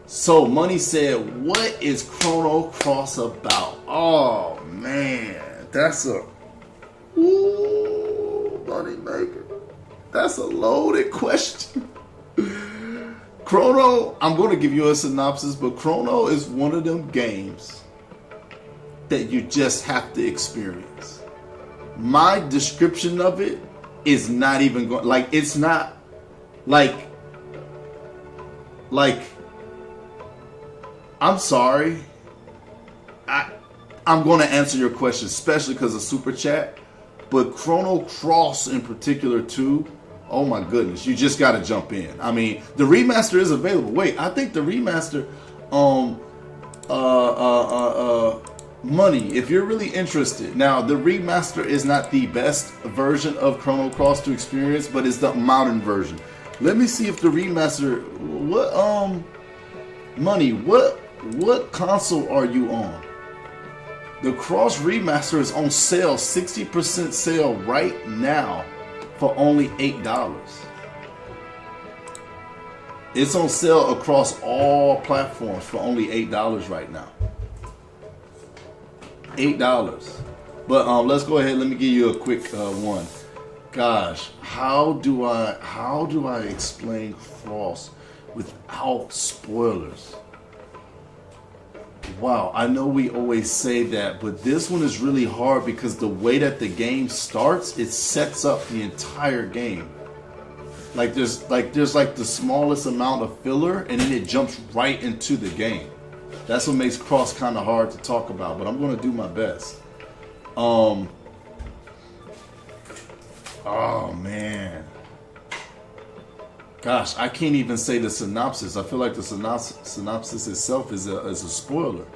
So money said, what is Chrono Cross about? Oh man, that's a money maker. That's a loaded question. Chrono, I'm going to give you a synopsis, but Chrono is one of them games that you just have to experience. My description of it is not even going, it's not I'm sorry. I'm going to answer your question, especially because of Super Chat, but Chrono Cross in particular too. Oh my goodness, you just gotta jump in. I mean, the remaster is available. Wait, I think the remaster Money, if you're really interested. Now, the remaster is not the best version of Chrono Cross to experience, but it's the modern version. Let me see if the remaster. Money. What console are you on? The Cross Remaster is on sale, 60% sale right now for only $8. It's on sale across all platforms for only $8 right now. $8. But let's go ahead. Let me give you a quick one. Gosh, how do I explain Cross without spoilers? Wow, I know we always say that, but this one is really hard because the way that the game starts, it sets up the entire game. There's the smallest amount of filler, and then it jumps right into the game. That's what makes Cross kind of hard to talk about, but I'm going to do my best. Oh man. Gosh, I can't even say the synopsis. I feel like the synopsis itself is a spoiler.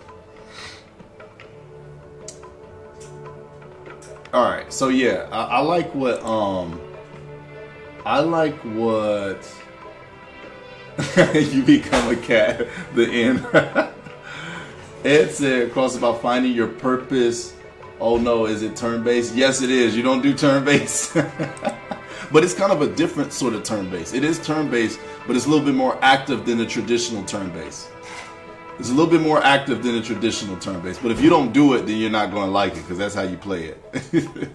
All right, so yeah, I like what you become a cat. The end. Ed said, Cross about finding your purpose. Oh no, is it turn-based? Yes, it is. You don't do turn-based. But it's kind of a different sort of turn-based. It is turn-based, but it's a little bit more active than a traditional turn-based. It's a little bit more active than a traditional turn-based. But if you don't do it, then you're not going to like it, because that's how you play it.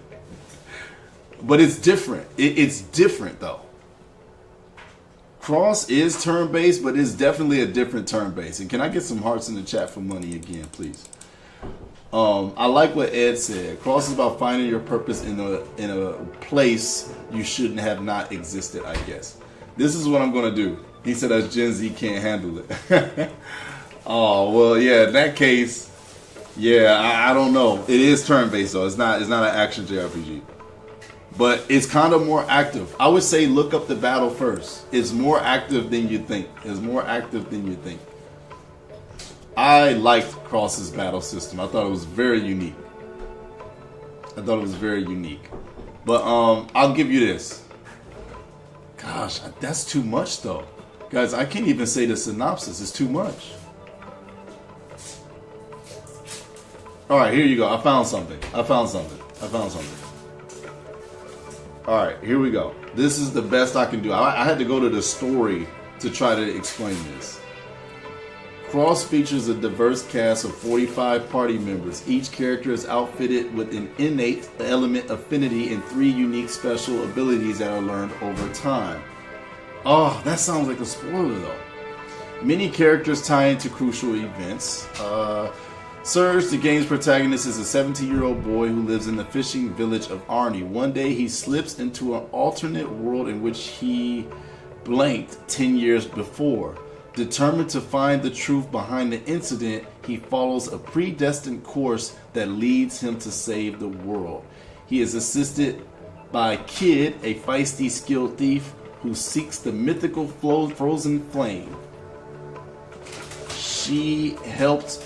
But it's different. It's different, though. Cross is turn-based, but it's definitely a different turn-based. And can I get some hearts in the chat for money again, please? I like what Ed said. Cross is about finding your purpose in a place you shouldn't have not existed, I guess. This is what I'm going to do. He said us Gen Z can't handle it. Oh, well, yeah, in that case, yeah, I don't know. It is turn-based, though. It's not an action JRPG. But it's kind of more active. I would say look up the battle first. It's more active than you think. It's more active than you think. I liked Cross's battle system. I thought it was very unique. But I'll give you this. Gosh, that's too much though. Guys, I can't even say the synopsis. It's too much. Alright, here you go. I found something. Alright, here we go. This is the best I can do. I had to go to the story to try to explain this. Cross features a diverse cast of 45 party members. Each character is outfitted with an innate element affinity and 3 unique special abilities that are learned over time. Oh, that sounds like a spoiler though. Many characters tie into crucial events. Surge, the game's protagonist, is a 17-year-old boy who lives in the fishing village of Arnie. One day he slips into an alternate world in which he blanked 10 years before. Determined to find the truth behind the incident, he follows a predestined course that leads him to save the world. He is assisted by Kid, a feisty, skilled thief who seeks the mythical frozen flame. She helps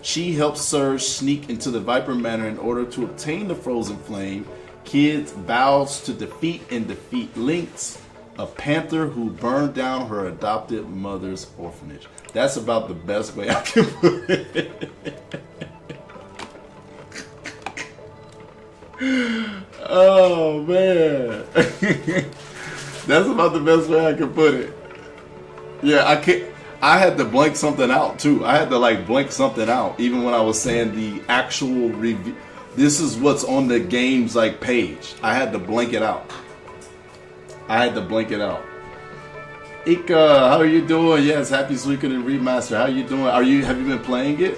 Surge sneak into the Viper Manor in order to obtain the frozen flame. Kid vows to defeat Lynx, a panther who burned down her adopted mother's orphanage. That's about the best way I can put it. Oh man. That's about the best way I can put it. Yeah, I had to blank something out too. I had to blank something out even when I was saying the actual review. This is what's on the game's page. I had to blank it out. Ika, how are you doing? Yes, happy Suikoden Remaster. How are you doing? Have you been playing it?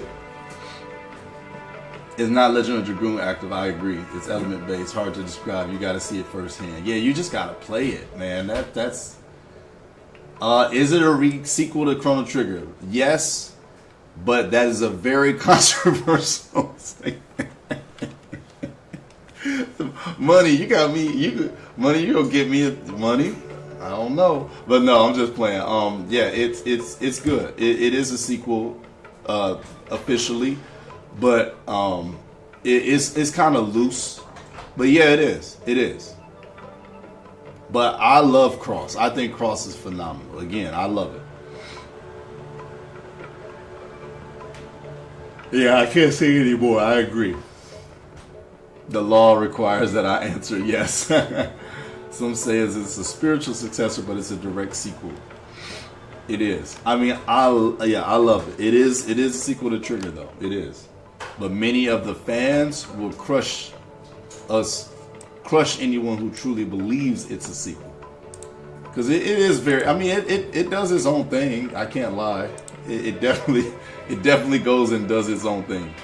It's not Legend of Dragoon active, I agree. It's element based, hard to describe. You gotta see it firsthand. Yeah, you just gotta play it, man. That's is it a sequel to Chrono Trigger? Yes, but that is a very controversial thing. Money, you got me. Money, you gonna get me money? I don't know, but no, I'm just playing. Yeah, it's good. It is a sequel officially. but it's kind of loose. But yeah, it is. But I love Cross. I think Cross is phenomenal. Again, I love it. Yeah, I can't say anymore. I agree. The law requires that I answer yes. Some say it's a spiritual successor, but it's a direct sequel. It is. I mean, I love it. It is a sequel to Trigger, though. It is. But many of the fans will crush anyone who truly believes it's a sequel. Because it is very, I mean, it does its own thing. I can't lie. It definitely goes and does its own thing.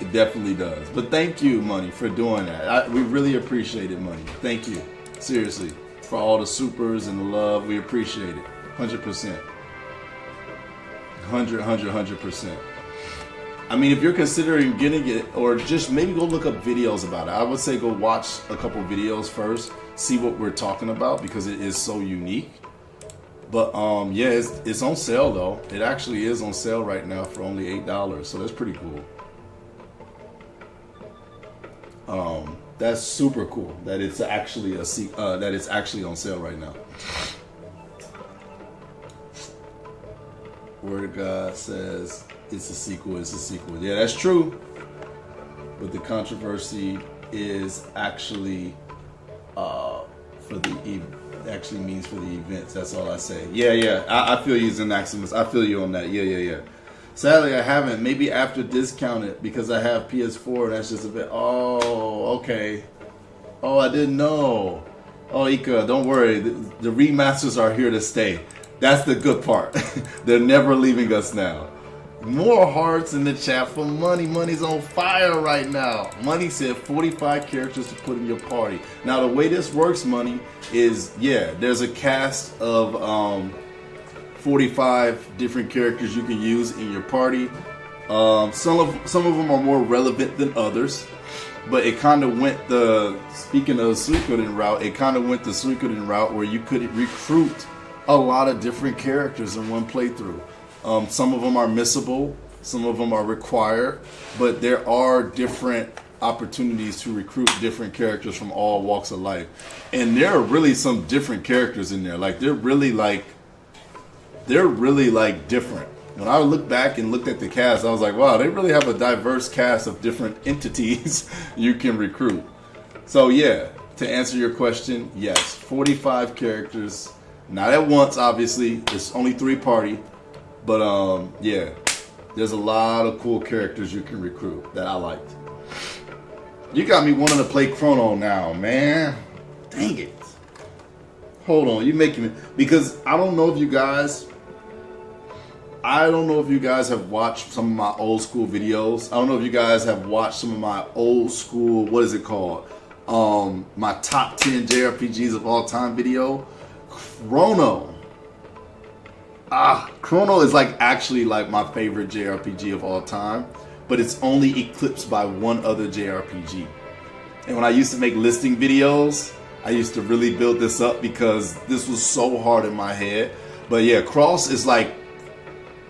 It definitely does. But thank you, Money, for doing that. We really appreciate it, Money. Thank you. Seriously. For all the supers and the love. We appreciate it. 100%. 100%. I mean, if you're considering getting it, or just maybe go look up videos about it. I would say go watch a couple videos first. See what we're talking about, because it is so unique. But yeah, it's on sale though. It actually is on sale right now for only $8. So that's pretty cool. That's super cool that it's actually that it's actually on sale right now. Word of God says it's a sequel. It's a sequel. Yeah, that's true. But the controversy is actually actually means for the events. That's all I say. Yeah. I feel you, Xanaximus. I feel you on that. Yeah. Sadly, I haven't. Maybe after discounted because I have PS4. That's just a bit. Oh, okay. Oh, I didn't know. Oh, Ika, don't worry. The remasters are here to stay. That's the good part. They're never leaving us now. More hearts in the chat for Money. Money's on fire right now. Money said 45 characters to put in your party. Now, the way this works, Money, is, yeah, there's a cast of 45 different characters you can use in your party. Some of them are more relevant than others, but it kind of went speaking of Suikoden route, it kind of went the Suikoden route where you could recruit a lot of different characters in one playthrough. Some of them are missable, some of them are required, but there are different opportunities to recruit different characters from all walks of life. And there are really some different characters in there. Like they're really different. When I looked back and looked at the cast, I was like, wow, they really have a diverse cast of different entities you can recruit. So yeah, to answer your question, yes, 45 characters, not at once, obviously. It's only 3-party, but yeah, there's a lot of cool characters you can recruit that I liked. You got me wanting to play Chrono now, man. Dang it. Hold on, you're making me, because I don't know if you guys have watched some of my old school videos. I don't know if you guys have watched some of my old school, what is it called? My top 10 JRPGs of all time video. Chrono is actually my favorite JRPG of all time, but it's only eclipsed by one other JRPG. And when I used to make listing videos, I used to really build this up because this was so hard in my head. But yeah, Cross is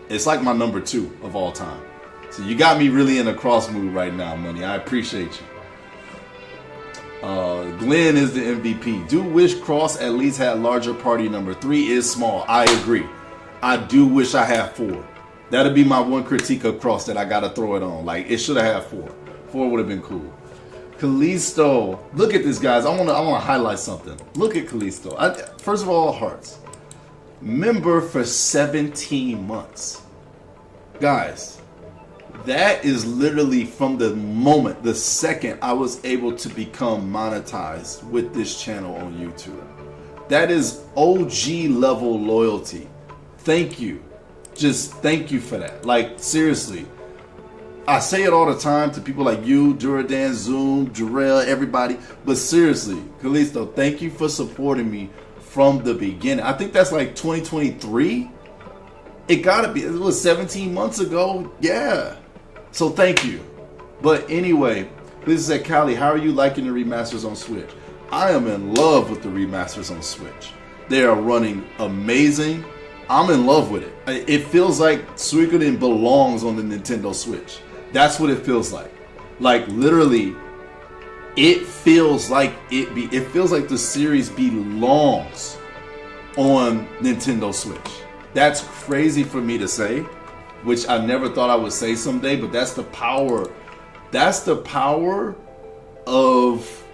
it's like my number 2 of all time. So you got me really in a Cross mood right now, Money. I appreciate you. Glenn is the MVP. Do wish Cross at least had larger party number. 3 is small. I agree. I do wish I had 4. That'd be my one critique of Cross that I gotta throw it on. Like, it should have had 4. 4 would have been cool. Callisto. Look at this, guys. I wanna highlight something. Look at Callisto. First of all, hearts. Member for 17 months. Guys, that is literally from the second I was able to become monetized with this channel on YouTube. That is OG level loyalty. Thank you. Just thank you for that. Like, seriously. I say it all the time to people like you, Duradan, Zoom, Jarrell, everybody. But seriously, Callisto, thank you for supporting me from the beginning. I think that's like 2023. It gotta be. It was 17 months ago. Yeah. So thank you. But anyway, this is at Callie. How are you liking the remasters on Switch? I am in love with the remasters on Switch. They are running amazing. I'm in love with it. It feels like Suikoden belongs on the Nintendo Switch. That's what it feels like. Like literally, it feels like it feels like the series belongs on Nintendo Switch. That's crazy for me to say, which I never thought I would say someday, but that's the power. That's the power of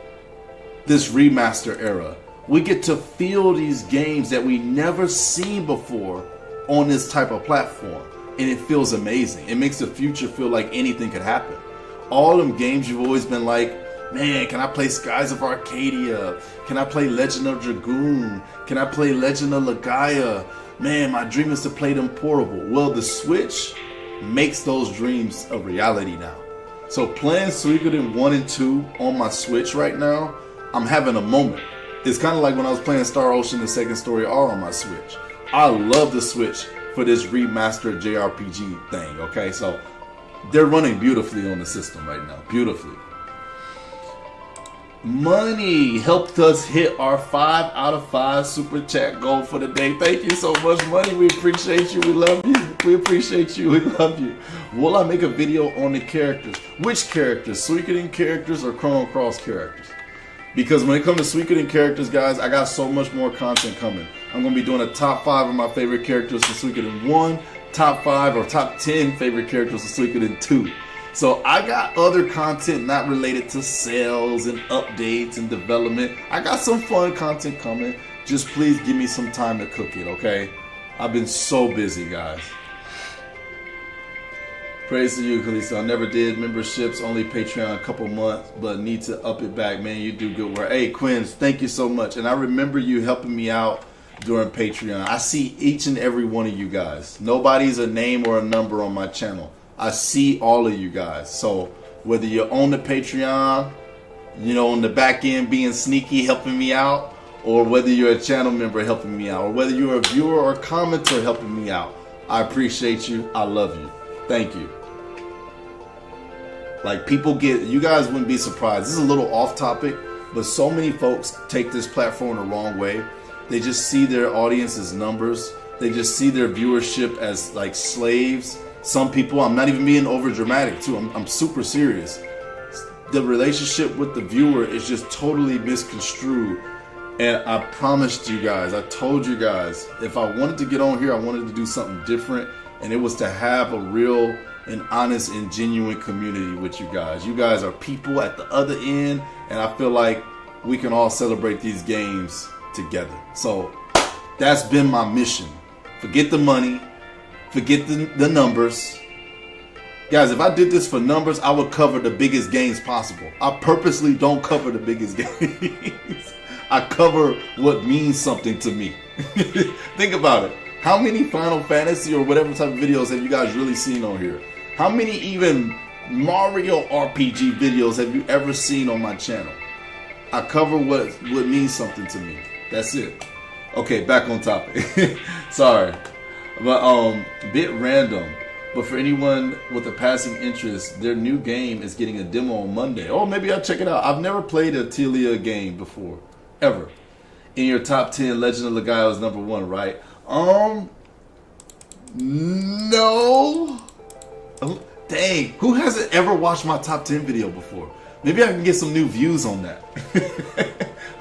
this remaster era. We get to feel these games that we never seen before on this type of platform, and it feels amazing. It makes the future feel like anything could happen. All them games you've always been like, man, can I play Skies of Arcadia? Can I play Legend of Dragoon? Can I play Legend of Legaia? Man, my dream is to play them portable. Well, the Switch makes those dreams a reality now. So playing Suikoden 1 and 2 on my Switch right now, I'm having a moment. It's kind of like when I was playing Star Ocean the Second Story R on my Switch. I love the Switch for this remastered JRPG thing, okay? So they're running beautifully on the system right now, beautifully. Money helped us hit our 5 out of 5 super chat goal for the day. Thank you so much, Money. We appreciate you. We love you. We appreciate you. We love you. Will I make a video on the characters? Which characters? Suikoden characters or Chrono Cross characters? Because when it comes to Suikoden characters, guys, I got so much more content coming. I'm going to be doing a top 5 of my favorite characters for Suikoden 1, top 5 or top 10 favorite characters for Suikoden 2. So I got other content not related to sales and updates and development. I got some fun content coming. Just please give me some time to cook it, okay? I've been so busy, guys. Praise to you, Kalisa. I never did memberships, only Patreon a couple months, but need to up it back, man. You do good work. Hey, Quinn, thank you so much. And I remember you helping me out during Patreon. I see each and every one of you guys. Nobody's a name or a number on my channel. I see all of you guys. So whether you're on the Patreon, you know, on the back end being sneaky helping me out, or whether you're a channel member helping me out, or whether you're a viewer or a commenter helping me out, I appreciate you. I love you. Thank you. Like, people get, you guys wouldn't be surprised. This is a little off topic, but so many folks take this platform the wrong way. They just see their audience as numbers. They just see their viewership as like slaves. Some people, I'm not even being over dramatic too. I'm super serious. The relationship with the viewer is just totally misconstrued. And I promised you guys, I told you guys, if I wanted to get on here, I wanted to do something different. And it was to have a real and honest and genuine community with you guys. You guys are people at the other end. And I feel like we can all celebrate these games together. So that's been my mission. Forget the money. Forget the numbers. Guys, if I did this for numbers, I would cover the biggest games possible. I purposely don't cover the biggest games. I cover what means something to me. Think about it. How many Final Fantasy or whatever type of videos have you guys really seen on here? How many even Mario RPG videos have you ever seen on my channel? I cover what means something to me. That's it. Okay, back on topic. Sorry. But bit random, but for anyone with a passing interest, their new game is getting a demo on Monday. Oh, maybe I'll check it out. I've never played a Telia game before, ever. In your top 10, Legend of Legaia is number 1, right? No. Oh, dang, who hasn't ever watched my top 10 video before? Maybe I can get some new views on that.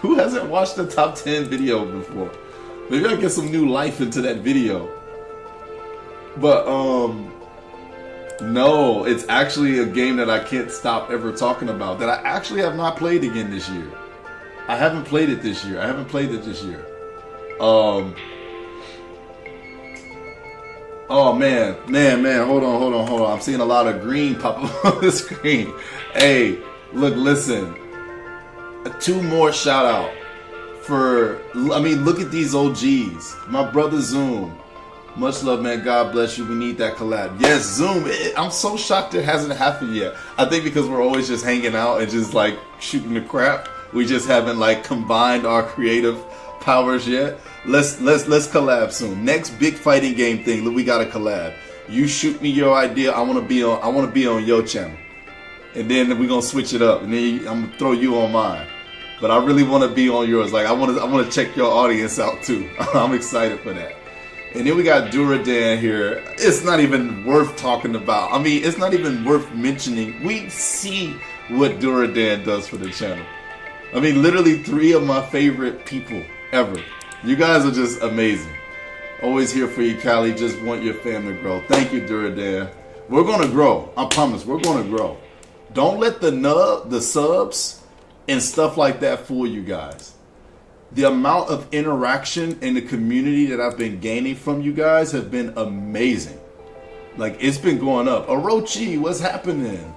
Who hasn't watched the top 10 video before? Maybe I'll get some new life into that video. But, no, it's actually a game that I can't stop ever talking about, that I actually have not played again this year. I haven't played it this year. Oh, man, hold on. I'm seeing a lot of green pop up on the screen. Hey, look, listen. 2 more shout out for, look at these OGs. My brother Zoom. Much love, man. God bless you. We need that collab. Yes, Zoom. I'm so shocked it hasn't happened yet. I think because we're always just hanging out and just like shooting the crap. We just haven't like combined our creative powers yet. Let's collab soon. Next big fighting game thing, we gotta collab. You shoot me your idea. I wanna be on your channel, and then we're gonna switch it up, and then I'm gonna throw you on mine. But I really want to be on yours. Like I want to check your audience out too. I'm excited for that. And then we got Duradan here. It's not even worth talking about. I mean, it's not even worth mentioning. We see what Duradan does for the channel. I mean, literally 3 of my favorite people ever. You guys are just amazing. Always here for you, Callie. Just want your family to grow. Thank you, Duradan. We're going to grow. I promise. We're going to grow. Don't let the subs and stuff like that fool you guys. The amount of interaction in the community that I've been gaining from you guys have been amazing. Like, it's been going up. Orochi, what's happening?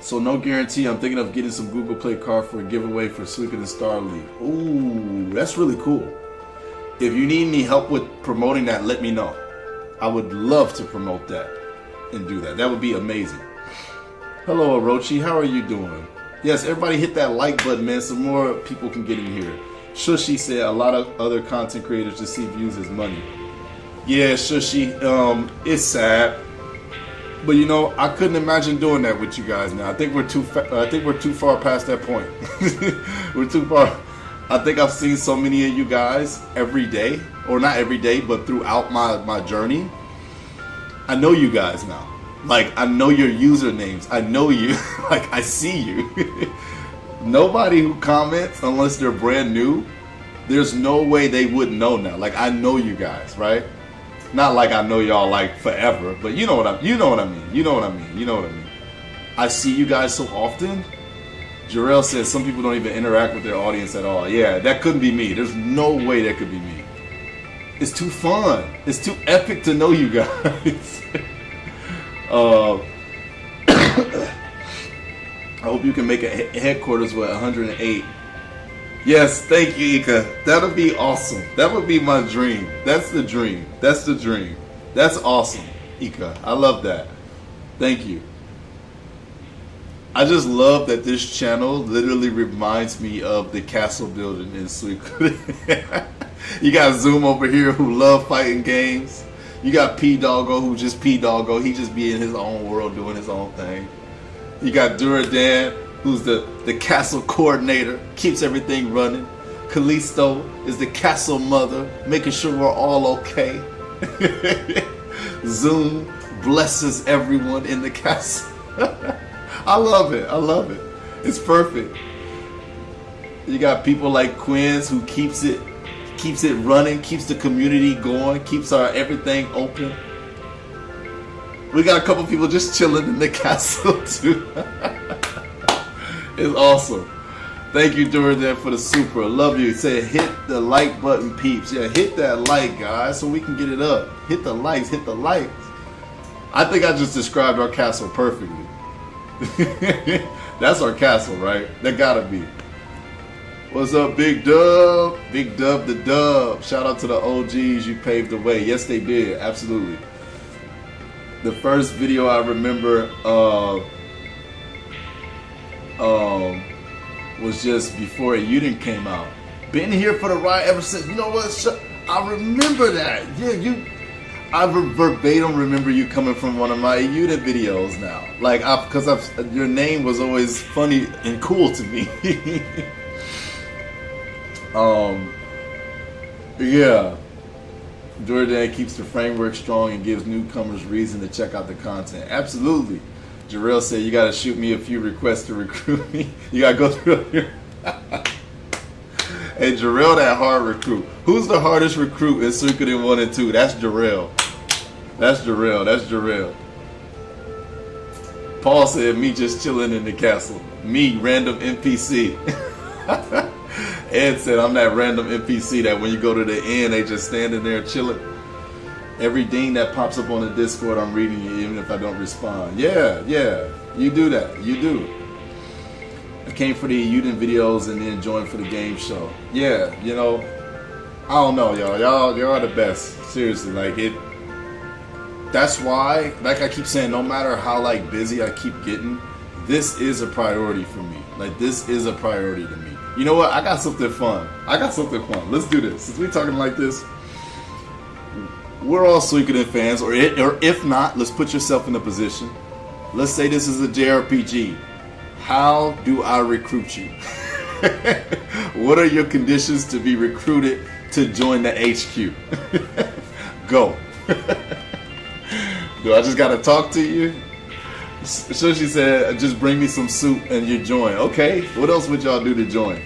So no guarantee. I'm thinking of getting some Google Play card for a giveaway for Suikoden STAR LEAP. Ooh, that's really cool. If you need any help with promoting that, let me know. I would love to promote that and do that. That would be amazing. Hello, Orochi. How are you doing? Yes, everybody hit that like button, man, so more people can get in here. Shushi said a lot of other content creators just see views as money. Yeah, Shushi, it's sad. But you know, I couldn't imagine doing that with you guys now. I think we're too far past that point. We're too far. I think I've seen so many of you guys every day, or not every day, but throughout my journey. I know you guys now. Like, I know your usernames. I know you. Like, I see you. Nobody who comments, unless they're brand new, there's no way they wouldn't know now. Like, I know you guys, right? Not like I know y'all like forever, but you know what I mean. You know what I mean. I see you guys so often. Jarrell says some people don't even interact with their audience at all. Yeah, that couldn't be me. There's no way that could be me. It's too fun. It's too epic to know you guys. I hope you can make a headquarters with 108. Yes, thank you, Ika. That would be awesome. That would be my dream. That's the dream. That's the dream. That's awesome, Ika. I love that. Thank you. I just love that this channel literally reminds me of the castle building in Suikoden. You got Zoom over here who love fighting games. You got P Doggo who just P Doggo. He just be in his own world doing his own thing. You got Duradan who's the castle coordinator, keeps everything running. Callisto is the castle mother, making sure we're all okay. Zoom blesses everyone in the castle. I love it. I love it. It's perfect. You got people like Quinn's who keeps it running, keeps the community going, keeps our everything open. We got a couple people just chilling in the castle too. It's awesome. Thank you, Duradan, for the super. Love you. Say hit the like button, peeps. Yeah, hit that like, guys, so we can get it up. Hit the likes. Hit the likes. I think I just described our castle perfectly. That's our castle, right? That gotta be. What's up, Big Dub? Big Dub the Dub. Shout out to the OGs. You paved the way. Yes, they did. Absolutely. The first video I remember was just before Eiyuden came out. Been here for the ride ever since. You know what? I remember that. Yeah, I verbatim remember you coming from one of my Eiyuden videos now. Like, because your name was always funny and cool to me. Yeah. Duradan keeps the framework strong and gives newcomers reason to check out the content. Absolutely. Jarrell said you gotta shoot me a few requests to recruit me. You gotta go through here. Hey, Jarrell, that hard recruit. Who's the hardest recruit in Suikoden 1 and 2? That's Jarrell. That's Jarrell. That's Jarrell. Paul said me just chilling in the castle. Me, random NPC. Ed said I'm that random NPC that when you go to the end, they just standing there chilling. Every ding that pops up on the Discord, I'm reading it even if I don't respond. Yeah, you do that. You do. I came for the Eiyuden videos and then joined for the game show. Yeah, you know, I don't know, y'all. Y'all are the best. Seriously, like it. That's why, like I keep saying, no matter how like busy I keep getting, this is a priority for me. Like this is a priority to me. You know what? I got something fun. Let's do this. Since we're talking like this, we're all Suikoden fans, or if not, let's put yourself in a position. Let's say this is a JRPG. How do I recruit you? What are your conditions to be recruited to join the HQ. Go. Do I just gotta talk to you? So she said, just bring me some soup and you join. Okay, what else would y'all do to join?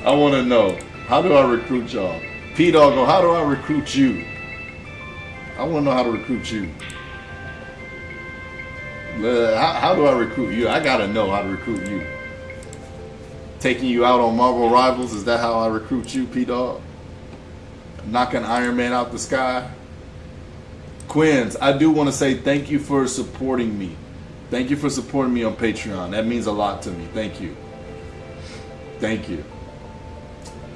I want to know, how do I recruit y'all? P-Doggo, how do I recruit you? I want to know how to recruit you. How do I recruit you? I gotta know how to recruit you. Taking you out on Marvel Rivals, is that how I recruit you, P-Dog? Knocking Iron Man out the sky? Quins, I do want to say thank you for supporting me. Thank you for supporting me on Patreon. That means a lot to me. Thank you. Thank you.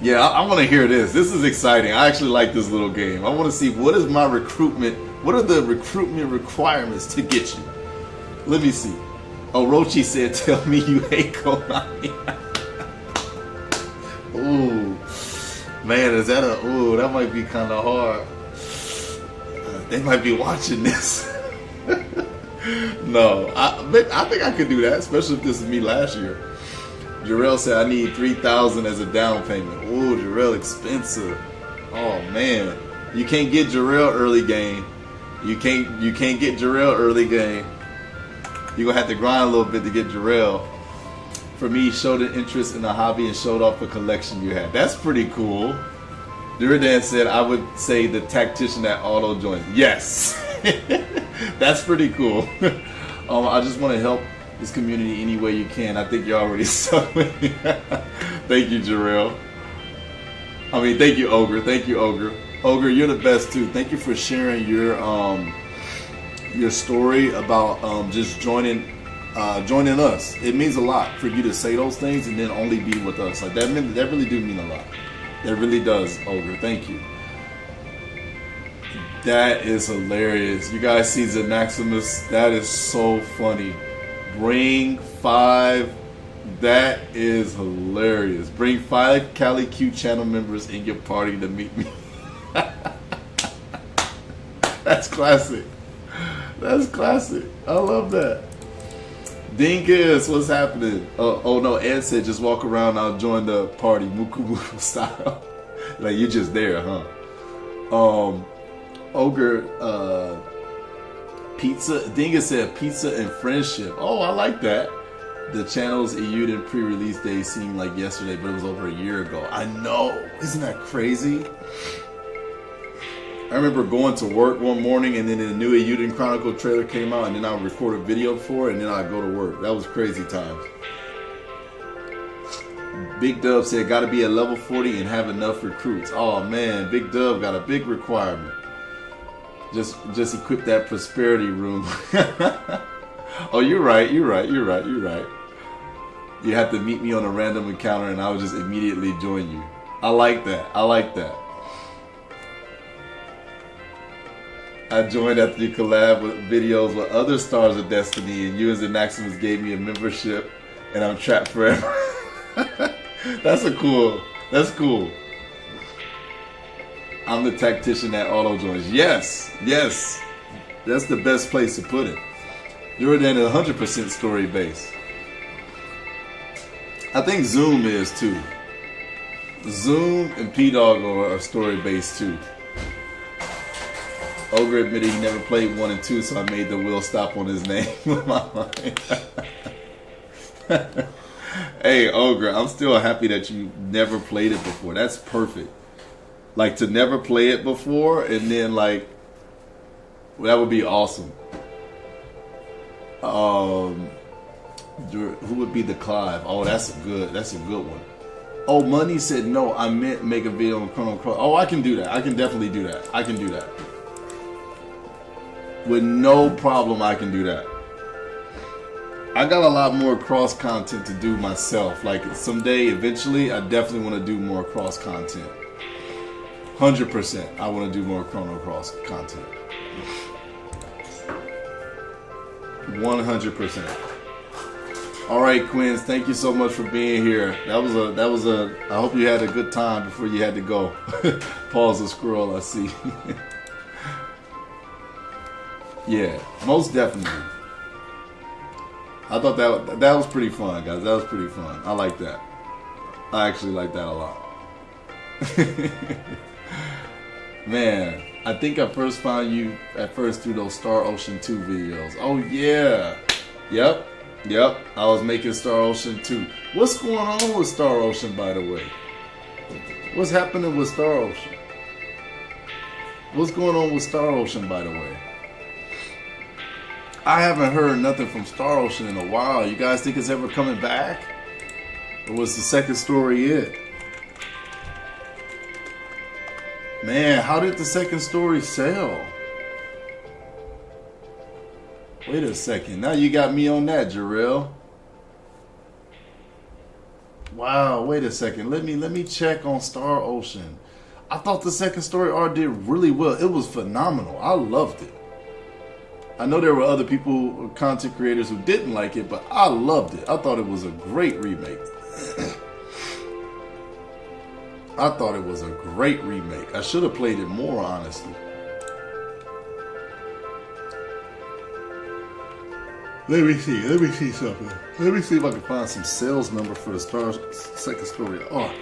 Yeah, I want to hear this. This is exciting. I actually like this little game. I want to see what is my recruitment. What are the recruitment requirements to get you? Let me see. Orochi said, tell me you hate Konami. Ooh. Man, is that a... Ooh, that might be kind of hard. They might be watching this. No, I think I could do that, especially if this is me last year. Jarrell said I need $3,000 as a down payment. Ooh, Jarrell expensive. Oh man, you can't get Jarrell early game. You can't get Jarrell early game. You're gonna have to grind a little bit to get Jarrell. For me, showed an interest in the hobby and showed off a collection you had. That's pretty cool. Duridan said, I would say the tactician that auto joins. Yes. That's pretty cool. I just want to help this community any way you can. I think you already stuck with me. Thank you, Jarrell. I mean, thank you, Ogre. Thank you, Ogre. Ogre, you're the best too. Thank you for sharing your story about just joining us. It means a lot for you to say those things and then only be with us. Like that really do mean a lot. That really does, Ogre. Thank you. That is hilarious. You guys see Zanaximus? That is so funny. Bring 5. That is hilarious. Bring 5 Cali Q channel members in your party to meet me. That's classic. That's classic. I love that. Dinkus, what's happening? Oh no, Ed said just walk around, I'll join the party, Muku Muku style. Like you're just there, huh? Ogre, pizza, Dingus said pizza and friendship. Oh, I like that. The channel's Eiyuden pre-release day seemed like yesterday, but it was over a year ago. I know, isn't that crazy? I remember going to work one morning and then the new Eiyuden Chronicle trailer came out and then I would record a video for it and then I'd go to work. That was crazy times. Big Dub said, gotta be at level 40 and have enough recruits. Oh man, Big Dub got a big requirement. Just equip that prosperity room. Oh, you're right. You have to meet me on a random encounter and I would just immediately join you. I like that. I joined after you collab with videos with other stars of Destiny and you as the Maximus gave me a membership and I'm trapped forever. That's cool. I'm the tactician that auto joins. Yes. That's the best place to put it. You're then 100% story based. I think Zoom is too. Zoom and P-Doggo are story based too. Ogre admitted he never played 1 and 2, so I made the wheel stop on his name with my mind. Hey, Ogre, I'm still happy that you never played it before. That's perfect. Like, to never play it before, and then, like, that would be awesome. Who would be the Clive? Oh, that's a good one. Oh, Money said, no, I meant make a video on Chrono Cross. Oh, I can do that. I can definitely do that. I can do that. With no problem, I can do that. I got a lot more cross content to do myself. Like someday, eventually, I definitely want to do more cross content. 100%, I want to do more Chrono Cross content. 100%. All right, Quins, thank you so much for being here. That was a. I hope you had a good time before you had to go. Pause the scroll, I see. Yeah, most definitely. I thought that was pretty fun, guys. That was pretty fun. I like that. I actually like that a lot. Man, I think I first found you at first through those Star Ocean 2 videos. Oh yeah. Yep. I was making Star Ocean 2. What's going on with Star Ocean, by the way? What's happening with Star Ocean? What's going on with Star Ocean, by the way? I haven't heard nothing from Star Ocean in a while. You guys think it's ever coming back? Or was the second story it? Man, how did the second story sell? Wait a second. Now you got me on that, Jarrell. Wow, wait a second. Let me check on Star Ocean. I thought the second story arc did really well. It was phenomenal. I loved it. I know there were other people, content creators, who didn't like it, but I loved it. I thought it was a great remake. I thought it was a great remake. I should have played it more, honestly. Let me see something. Let me see if I can find some sales number for the second story. Oh.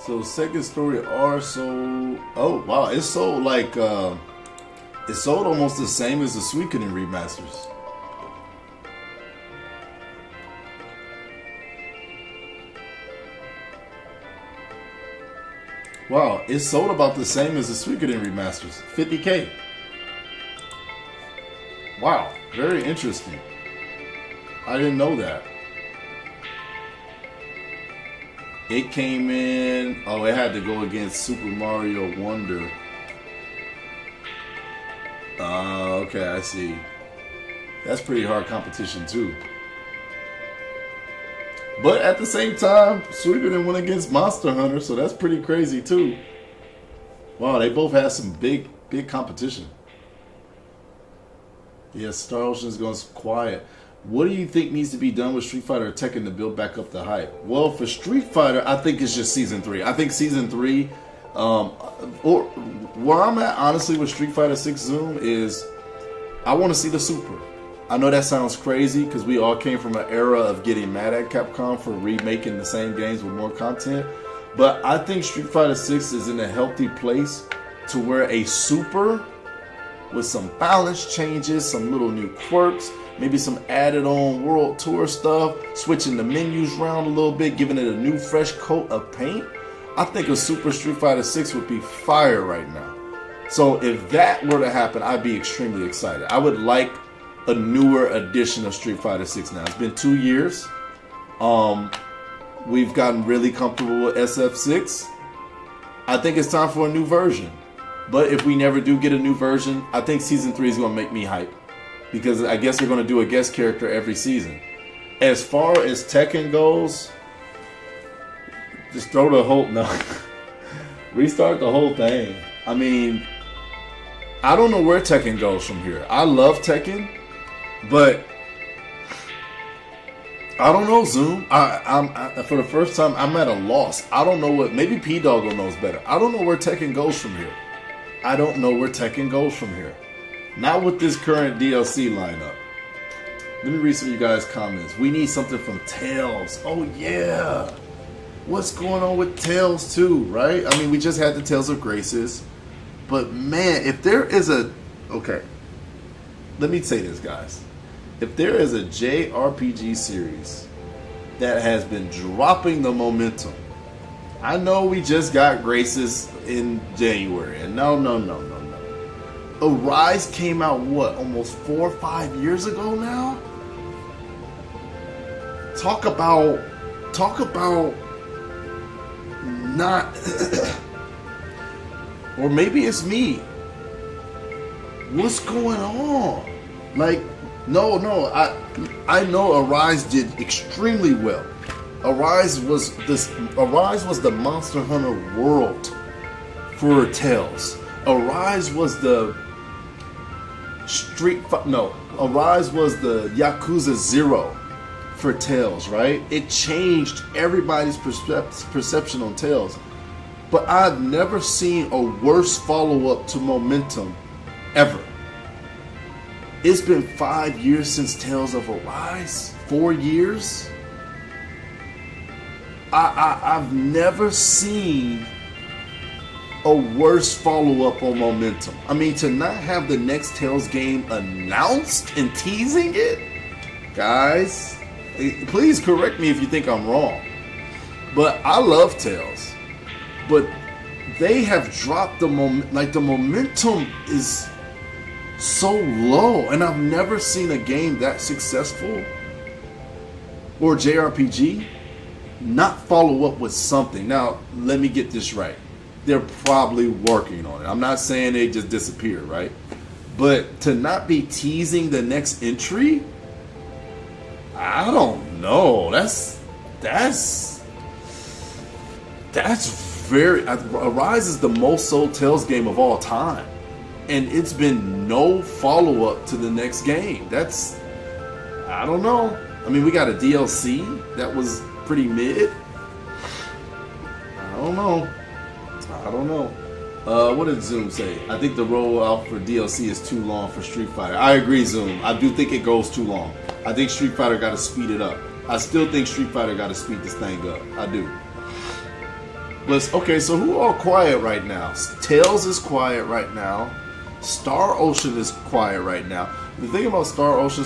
So second story R sold. Oh wow, it sold like it sold almost the same as the Suikoden remasters. Wow, it sold about the same as the Suikoden remasters. 50K. Wow, very interesting. I didn't know that. It came in. Oh, it had to go against Super Mario Wonder. Okay, I see. That's pretty hard competition too. But at the same time, Suikoden went against Monster Hunter, so that's pretty crazy too. Wow, they both had some big competition. Yeah, Star Ocean's going quiet. What do you think needs to be done with Street Fighter or Tekken to build back up the hype? Well, for Street Fighter, I think it's just Season 3. I think Season 3, or where I'm at, honestly, with Street Fighter 6 Zoom is, I want to see the Super. I know that sounds crazy because we all came from an era of getting mad at Capcom for remaking the same games with more content. But I think Street Fighter 6 is in a healthy place to where a Super with some balance changes, some little new quirks, maybe some added on World Tour stuff, switching the menus around a little bit, giving it a new fresh coat of paint. I think a Super Street Fighter 6 would be fire right now. So if that were to happen, I'd be extremely excited. I would like a newer edition of Street Fighter 6 now. It's been 2 years. We've gotten really comfortable with SF6. I think it's time for a new version. But if we never do get a new version, I think Season 3 is going to make me hype. Because I guess they're going to do a guest character every season. As far as Tekken goes, just throw the whole... No. Restart the whole thing. I mean, I don't know where Tekken goes from here. I love Tekken, but I don't know, Zoom. I'm for the first time, I'm at a loss. I don't know what... Maybe P-Doggo knows better. I don't know where Tekken goes from here. I don't know where Tekken goes from here. Not with this current DLC lineup. Let me read some of you guys' comments. We need something from Tales. Oh, yeah. What's going on with Tales 2, right? I mean, we just had the Tales of Graces. But, man, if there is a... Okay. Let me say this, guys. If there is a JRPG series that has been dropping the momentum... I know we just got Graces in January. And no. Arise came out, what, almost 4 or 5 years ago now? Talk about not, or maybe it's me. What's going on? Like, no, I know Arise did extremely well. Arise was the Monster Hunter world for Tales. Arise was the No, Arise was the Yakuza 0 for Tales, right? It changed everybody's perception on Tales. But I've never seen a worse follow-up to Momentum ever. It's been 5 years since Tales of Arise. 4 years. I've never seen a worse follow-up on Momentum. I mean, to not have the next Tales game announced and teasing it, guys, please correct me if you think I'm wrong. But I love Tales. But they have dropped the momentum is so low, and I've never seen a game that successful or JRPG not follow up with something. Now, let me get this right. They're probably working on it. I'm not saying they just disappeared, right? But to not be teasing the next entry, I don't know. That's very. Arise is the most sold Tales game of all time, and it's been no follow up to the next game. That's, I don't know. I mean, we got a DLC that was pretty mid. I don't know. What did Zoom say? I think the rollout for DLC is too long for Street Fighter. I agree, Zoom. I do think it goes too long. I think Street Fighter got to speed it up. I still think Street Fighter got to speed this thing up. I do. But okay, so who all quiet right now? Tails is quiet right now. Star Ocean is quiet right now. The thing about Star Ocean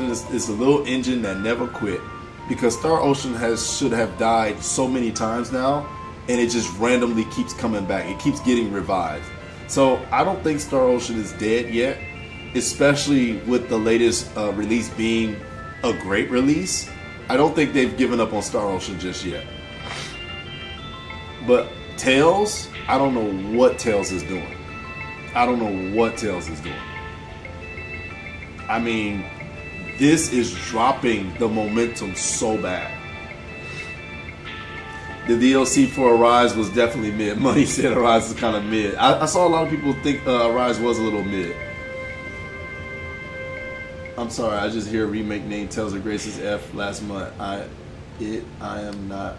is a little engine that never quit, because Star Ocean should have died so many times now, and it just randomly keeps coming back. It keeps getting revived. So I don't think Star Ocean is dead yet, especially with the latest release being a great release. I don't think they've given up on Star Ocean just yet. But Tales, I don't know what Tales is doing. I mean, this is dropping the momentum so bad. The DLC for Arise was definitely mid. Money said Arise is kind of mid. I saw a lot of people think Arise was a little mid. I'm sorry, I just hear a remake named Tales of Grace's F last month. I am not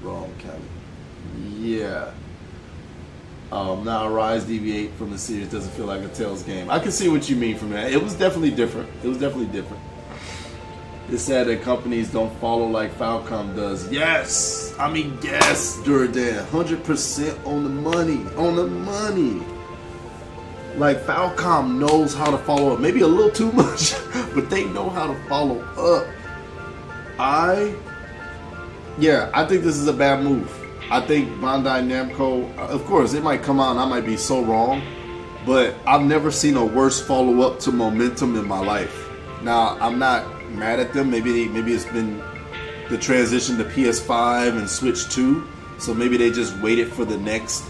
wrong, Kevin. Yeah. Now Arise deviate from the series doesn't feel like a Tales game. I can see what you mean from that. It was definitely different. It's sad that companies don't follow like Falcom does. Yes! I mean, yes, Durden. 100% on the money. Like, Falcom knows how to follow up. Maybe a little too much, but they know how to follow up. I think this is a bad move. I think Bandai Namco, of course, it might come out and I might be so wrong, but I've never seen a worse follow-up to Momentum in my life. Now, I'm not mad at them. Maybe it's been the transition to PS5 and Switch 2, so maybe they just waited for the next,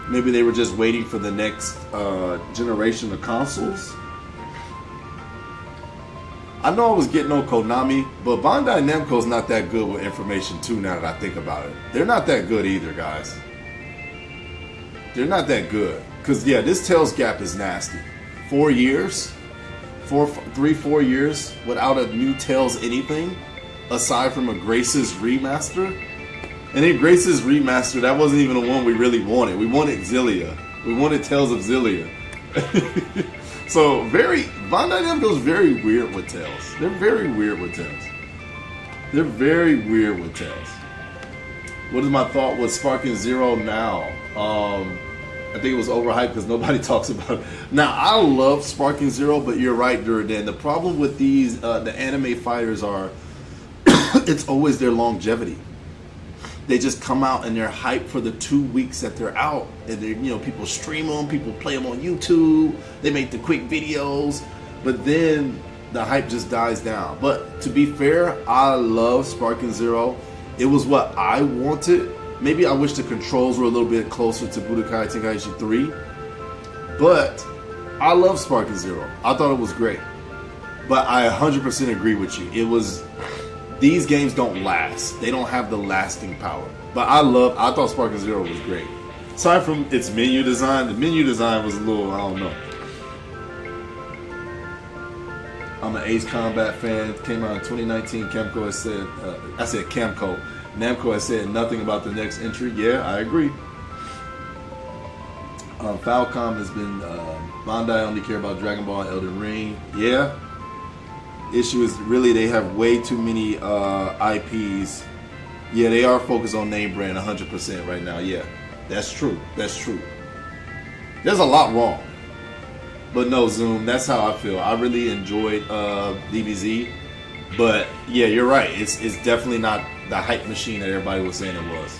maybe they were just waiting for the next generation of consoles. I know I was getting on Konami, but Bandai Namco's not that good with information too, now that I think about it. They're not that good either, guys. They're not that good. Because, yeah, this Tales gap is nasty. 4 years? 4 years without a new Tales anything, aside from a Grace's Remaster? And then Grace's Remaster, that wasn't even the one we really wanted. We wanted Xillia. We wanted Tales of Xillia. So, Bandai Namco's very weird with Tales. They're very weird with Tales. What is my thought with Sparking Zero now? I think it was overhyped because nobody talks about it. Now, I love Sparking Zero, but you're right, Durden. The problem with these, the anime fighters are, it's always their longevity. They just come out and they're hyped for the 2 weeks that they're out, and people stream them, people play them on YouTube, they make the quick videos, but then the hype just dies down. But to be fair, I love Sparking Zero. It was what I wanted. Maybe I wish the controls were a little bit closer to Budokai Tenkaichi 3, but I love Sparking Zero. I thought it was great, but I 100% agree with you. These games don't last. They don't have the lasting power. But I thought Sparking Zero was great. aside from its menu design, the menu design was a little, I don't know. I'm an Ace Combat fan. Came out in 2019. Namco has said, Namco has said nothing about the next entry. Yeah, I agree. Falcom has been, Bandai only care about Dragon Ball and Elden Ring. Yeah. Issue is really they have way too many IPs. Yeah, they are focused on name brand 100% right now. Yeah, that's true. That's true. There's a lot wrong. But no, Zoom, that's how I feel. I really enjoyed DBZ. But yeah, you're right. It's definitely not the hype machine that everybody was saying it was.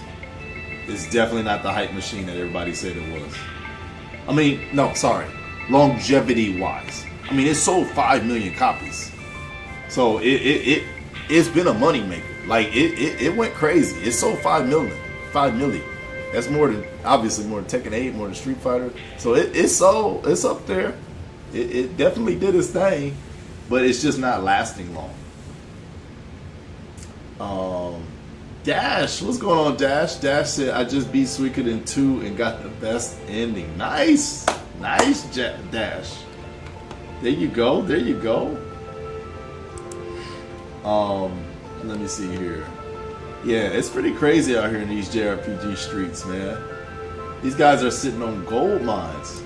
It's definitely not the hype machine that everybody said it was. I mean, no, sorry. Longevity-wise. I mean, it sold 5 million copies. So it's been a moneymaker. Like, it went crazy. It sold 5 million. 5 million. That's more than, obviously, more than Tekken 8, more than Street Fighter. So it sold. It's up there. It definitely did its thing. But it's just not lasting long. Dash, what's going on, Dash? Dash said, I just beat Suikoden 2 and got the best ending. Nice. Nice, Dash. There you go. There you go. Let me see here. Yeah, it's pretty crazy out here in these JRPG streets, man. These guys are sitting on gold mines.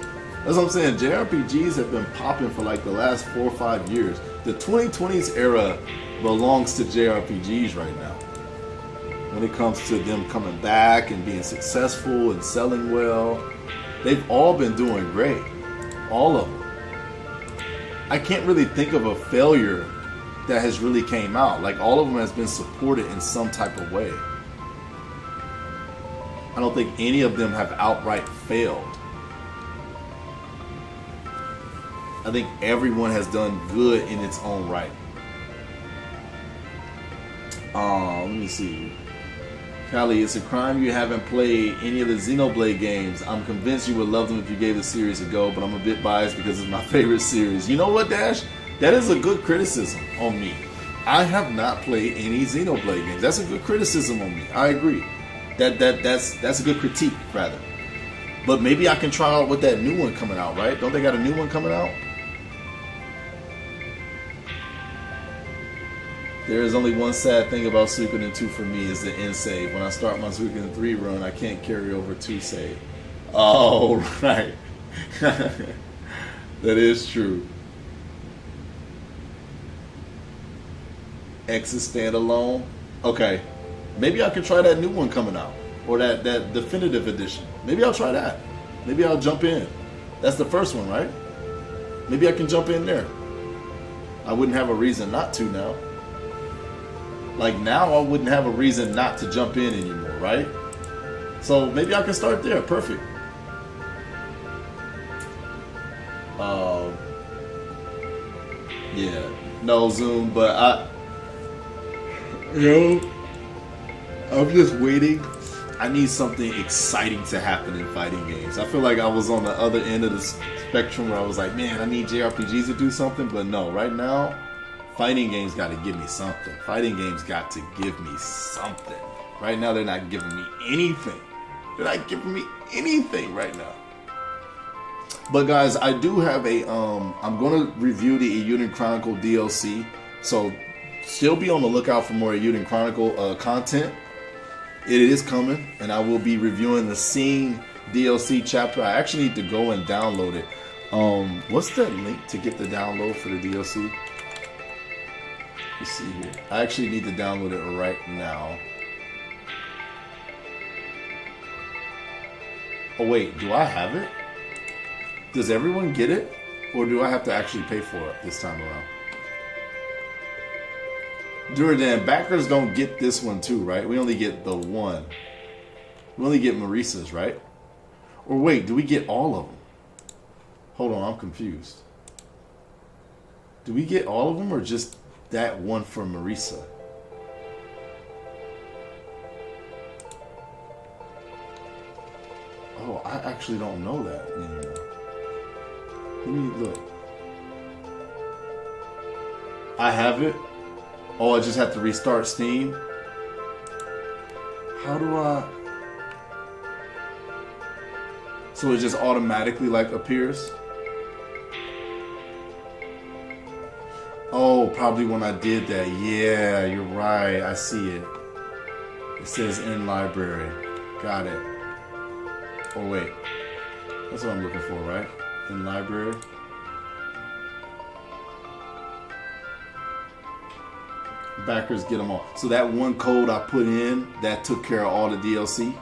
That's what I'm saying. JRPGs have been popping for like the last 4 or 5 years. The 2020s era belongs to JRPGs right now. When it comes to them coming back and being successful and selling well, they've all been doing great. All of them. I can't really think of a failure that has really came out. Like, all of them has been supported in some type of way. I don't think any of them have outright failed. I think everyone has done good in its own right. Let me see. Callie, it's a crime you haven't played any of the Xenoblade games. I'm convinced you would love them if you gave the series a go, but I'm a bit biased because it's my favorite series. You know what, Dash? That is a good criticism on me. I have not played any Xenoblade games. That's a good criticism on me. I agree. That's a good critique, rather. But maybe I can try out with that new one coming out, right? Don't they got a new one coming out? There is only one sad thing about Suikoden 2 for me is the end save. When I start my Suikoden 3 run, I can't carry over 2 save. Oh, right. That is true. X is standalone. Okay. Maybe I can try that new one coming out. Or that definitive edition. Maybe I'll try that. Maybe I'll jump in. That's the first one, right? Maybe I can jump in there. I wouldn't have a reason not to now. Like, now I wouldn't have a reason not to jump in anymore, right? So maybe I can start there. Perfect. Yeah. No, Zoom, but I'm just waiting. I need something exciting to happen in fighting games. I feel like I was on the other end of the spectrum where I was like, man, I need JRPGs to do something. But no, right now, fighting games got to give me something. Fighting games got to give me something. Right now, they're not giving me anything. They're not giving me anything right now. But guys, I do have a, I'm going to review the Eiyuden Chronicle DLC. So still be on the lookout for more Eiyuden Chronicle content. It is coming, and I will be reviewing the Scene DLC chapter. I actually need to go and download it. What's the link to get the download for the DLC? Let's see here. I actually need to download it right now. Oh wait, do I have it? Does everyone get it? Or do I have to actually pay for it this time around? Durden, backers don't get this one too, right? We only get the one. We only get Marisa's, right? Or wait, do we get all of them? Hold on, I'm confused. Do we get all of them or just that one for Marisa? Oh, I actually don't know that anymore. Let me look. I have it. Oh, I just have to restart Steam. How do I? So it just automatically like appears. Oh, probably when I did that. Yeah, you're right. I see it. It says in library. Got it. Oh wait, that's what I'm looking for, right? In library. Backers get them all. So that one code I put in, that took care of all the DLC.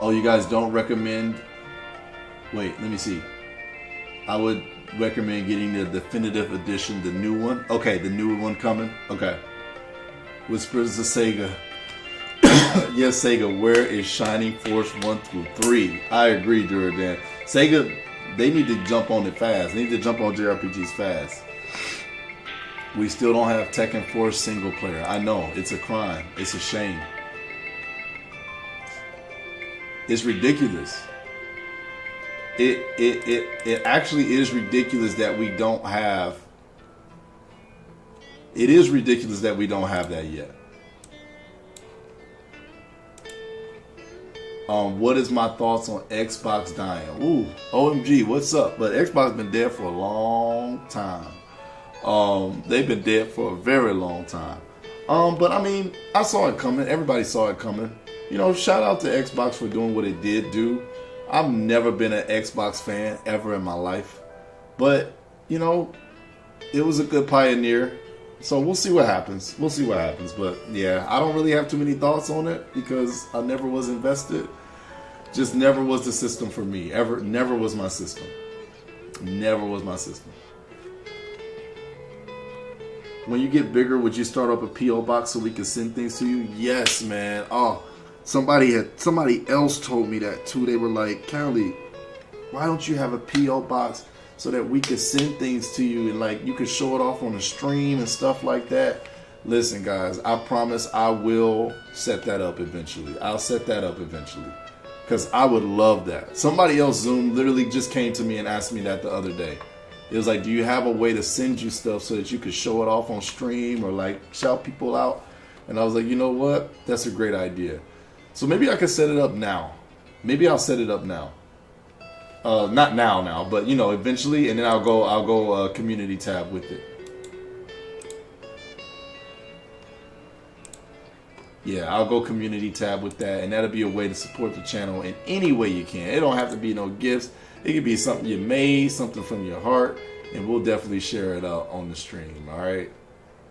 Oh, you guys don't recommend... Wait, let me see. I would recommend getting the definitive edition, the new one. Okay, the new one coming. Okay. Whispers of Sega. Yes, Sega, where is Shining Force 1 through 3? I agree, Durdan. Sega, they need to jump on it fast. They need to jump on JRPGs fast. We still don't have Tekken Force single player. I know, it's a crime. It's a shame. It's ridiculous. It actually is ridiculous that we don't have. It is ridiculous that we don't have that yet. What is my thoughts on Xbox dying? Ooh, OMG, what's up? But Xbox been dead for a long time. They've been dead for a very long time. But I mean, I saw it coming. Everybody saw it coming. You know, shout out to Xbox for doing what it did do. I've never been an Xbox fan ever in my life. But, you know, it was a good pioneer. So we'll see what happens. We'll see what happens. But yeah, I don't really have too many thoughts on it because I never was invested. Just never was the system for me. Never was my system. Never was my system. When you get bigger, would you start up a P.O. box so we can send things to you? Yes, man. Oh, somebody else told me that too. They were like, Callie, why don't you have a P.O. box so that we could send things to you and like you could show it off on the stream and stuff like that? Listen, guys, I promise I will set that up eventually. I'll set that up eventually because I would love that. Somebody else, Zoom, literally just came to me and asked me that the other day. It was like, do you have a way to send you stuff so that you could show it off on stream or like shout people out? And I was like, you know what? That's a great idea. So maybe I could set it up now. Maybe I'll set it up now. Not now, but you know, eventually, and then I'll go community tab with it. Yeah, I'll go community tab with that, and that'll be a way to support the channel in any way you can. It don't have to be no gifts. It could be something you made, something from your heart, and we'll definitely share it out on the stream, all right?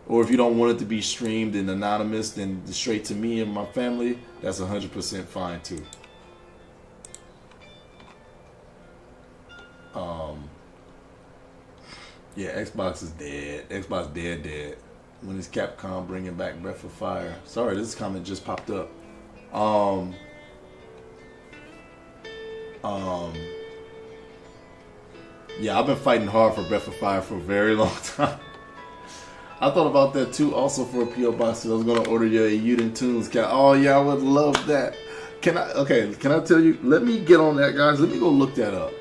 Or if you don't want it to be streamed and anonymous, then straight to me and my family, that's 100% fine too. Yeah, Xbox is dead. Xbox dead. When is Capcom bringing back Breath of Fire? Sorry, this comment just popped up. Yeah, I've been fighting hard for Breath of Fire for a very long time. I thought about that too, also for a P.O. box. I was gonna order your Eiyuden tunes. Oh yeah, I would love that. Can I tell you? Let me get on that, guys. Let me go look that up.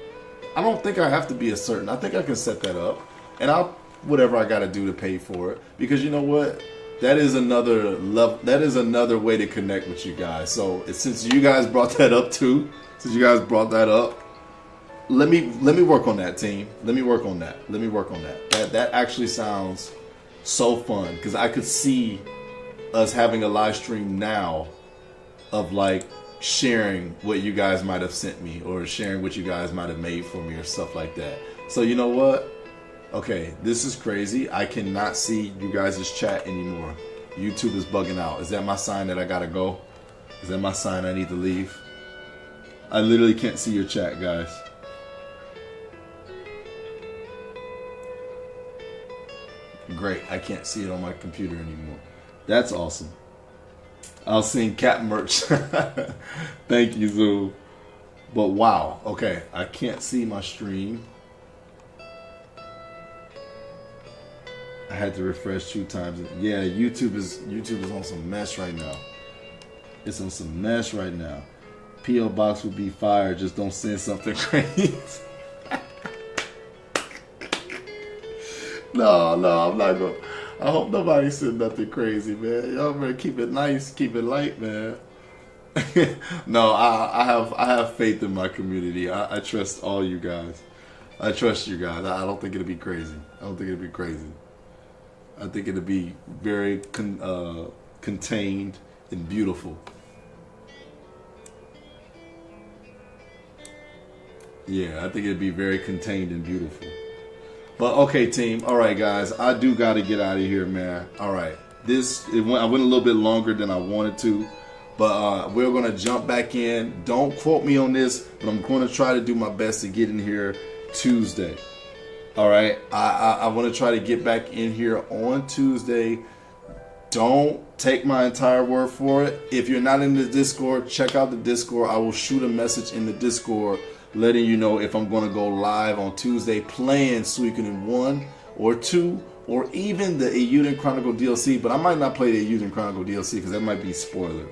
I don't think I have to be a certain. I think I can set that up, and I'll whatever I got to do to pay for it. Because you know what? That is another love. That is another way to connect with you guys. So since you guys brought that up too, let me work on that, team. Let me work on that. That actually sounds so fun because I could see us having a live stream now of like sharing what you guys might have sent me or sharing what you guys might have made for me or stuff like that. So you know what? Okay, this is crazy. I cannot see you guys' chat anymore. YouTube is bugging out. Is that my sign that I gotta go? Is that my sign I need to leave? I literally can't see your chat, guys. Great, I can't see it on my computer anymore. That's awesome. I'll sing cat merch. Thank you, Zoo. But wow, okay, I can't see my stream. I had to refresh 2 times. Yeah, YouTube is on some mess right now. It's on some mess right now. P.O. box would be fire. Just don't send something crazy. No, I'm not gonna. I hope nobody said nothing crazy, man. Y'all better keep it nice, keep it light, man. No, I have faith in my community. I trust all you guys. I trust you guys. I don't think it'll be crazy. I don't think it'll be crazy. I think it'll be very contained and beautiful. Yeah, I think it'd be very contained and beautiful. But okay, team. All right, guys. I do got to get out of here, man. All right. I went a little bit longer than I wanted to, but we're gonna jump back in. Don't quote me on this, but I'm going to try to do my best to get in here Tuesday. All right. I want to try to get back in here on Tuesday. Don't take my entire word for it. If you're not in the Discord, check out the Discord. I will shoot a message in the Discord letting you know if I'm going to go live on Tuesday playing Suikoden 1 or 2 or even the Eiyuden Chronicle DLC. But I might not play the Eiyuden Chronicle DLC because that might be spoiler.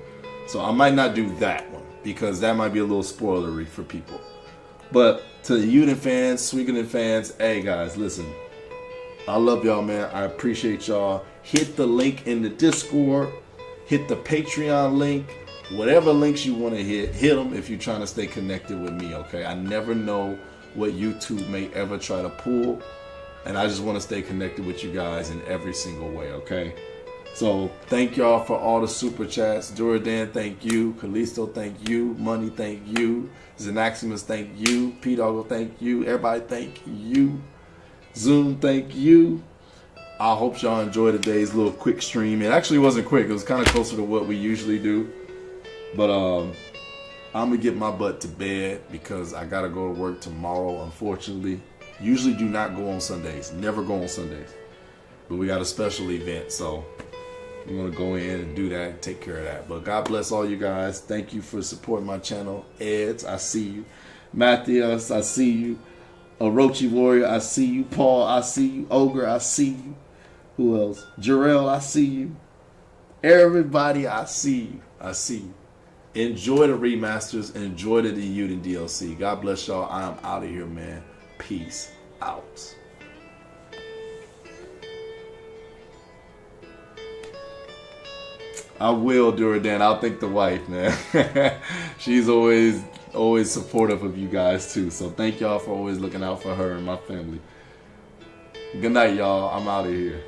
So I might not do that one because that might be a little spoilery for people. But to the Eiyuden fans, Suikoden fans, hey guys, listen. I love y'all, man. I appreciate y'all. Hit the link in the Discord. Hit the Patreon link. Whatever links you want to hit them if you're trying to stay connected with me, okay? I never know what YouTube may ever try to pull. And I just want to stay connected with you guys in every single way, okay? So thank y'all for all the super chats. Duradan, thank you. Kalisto, thank you. Money, thank you. Xanaximus, thank you. P-Doggo, thank you. Everybody, thank you. Zoom, thank you. I hope y'all enjoyed today's little quick stream. It actually wasn't quick. It was kind of closer to what we usually do. But I'm going to get my butt to bed because I got to go to work tomorrow, unfortunately. Usually do not go on Sundays. Never go on Sundays. But we got a special event, so I'm going to go in and do that and take care of that. But God bless all you guys. Thank you for supporting my channel. Eds, I see you. Matthias, I see you. Orochi Warrior, I see you. Paul, I see you. Ogre, I see you. Who else? Jarrell, I see you. Everybody, I see you. I see you. Enjoy the remasters. Enjoy the Eiyuden DLC. God bless y'all. I am out of here, man. Peace out. I will, Duradan. I'll thank the wife, man. She's always supportive of you guys, too. So thank y'all for always looking out for her and my family. Good night, y'all. I'm out of here.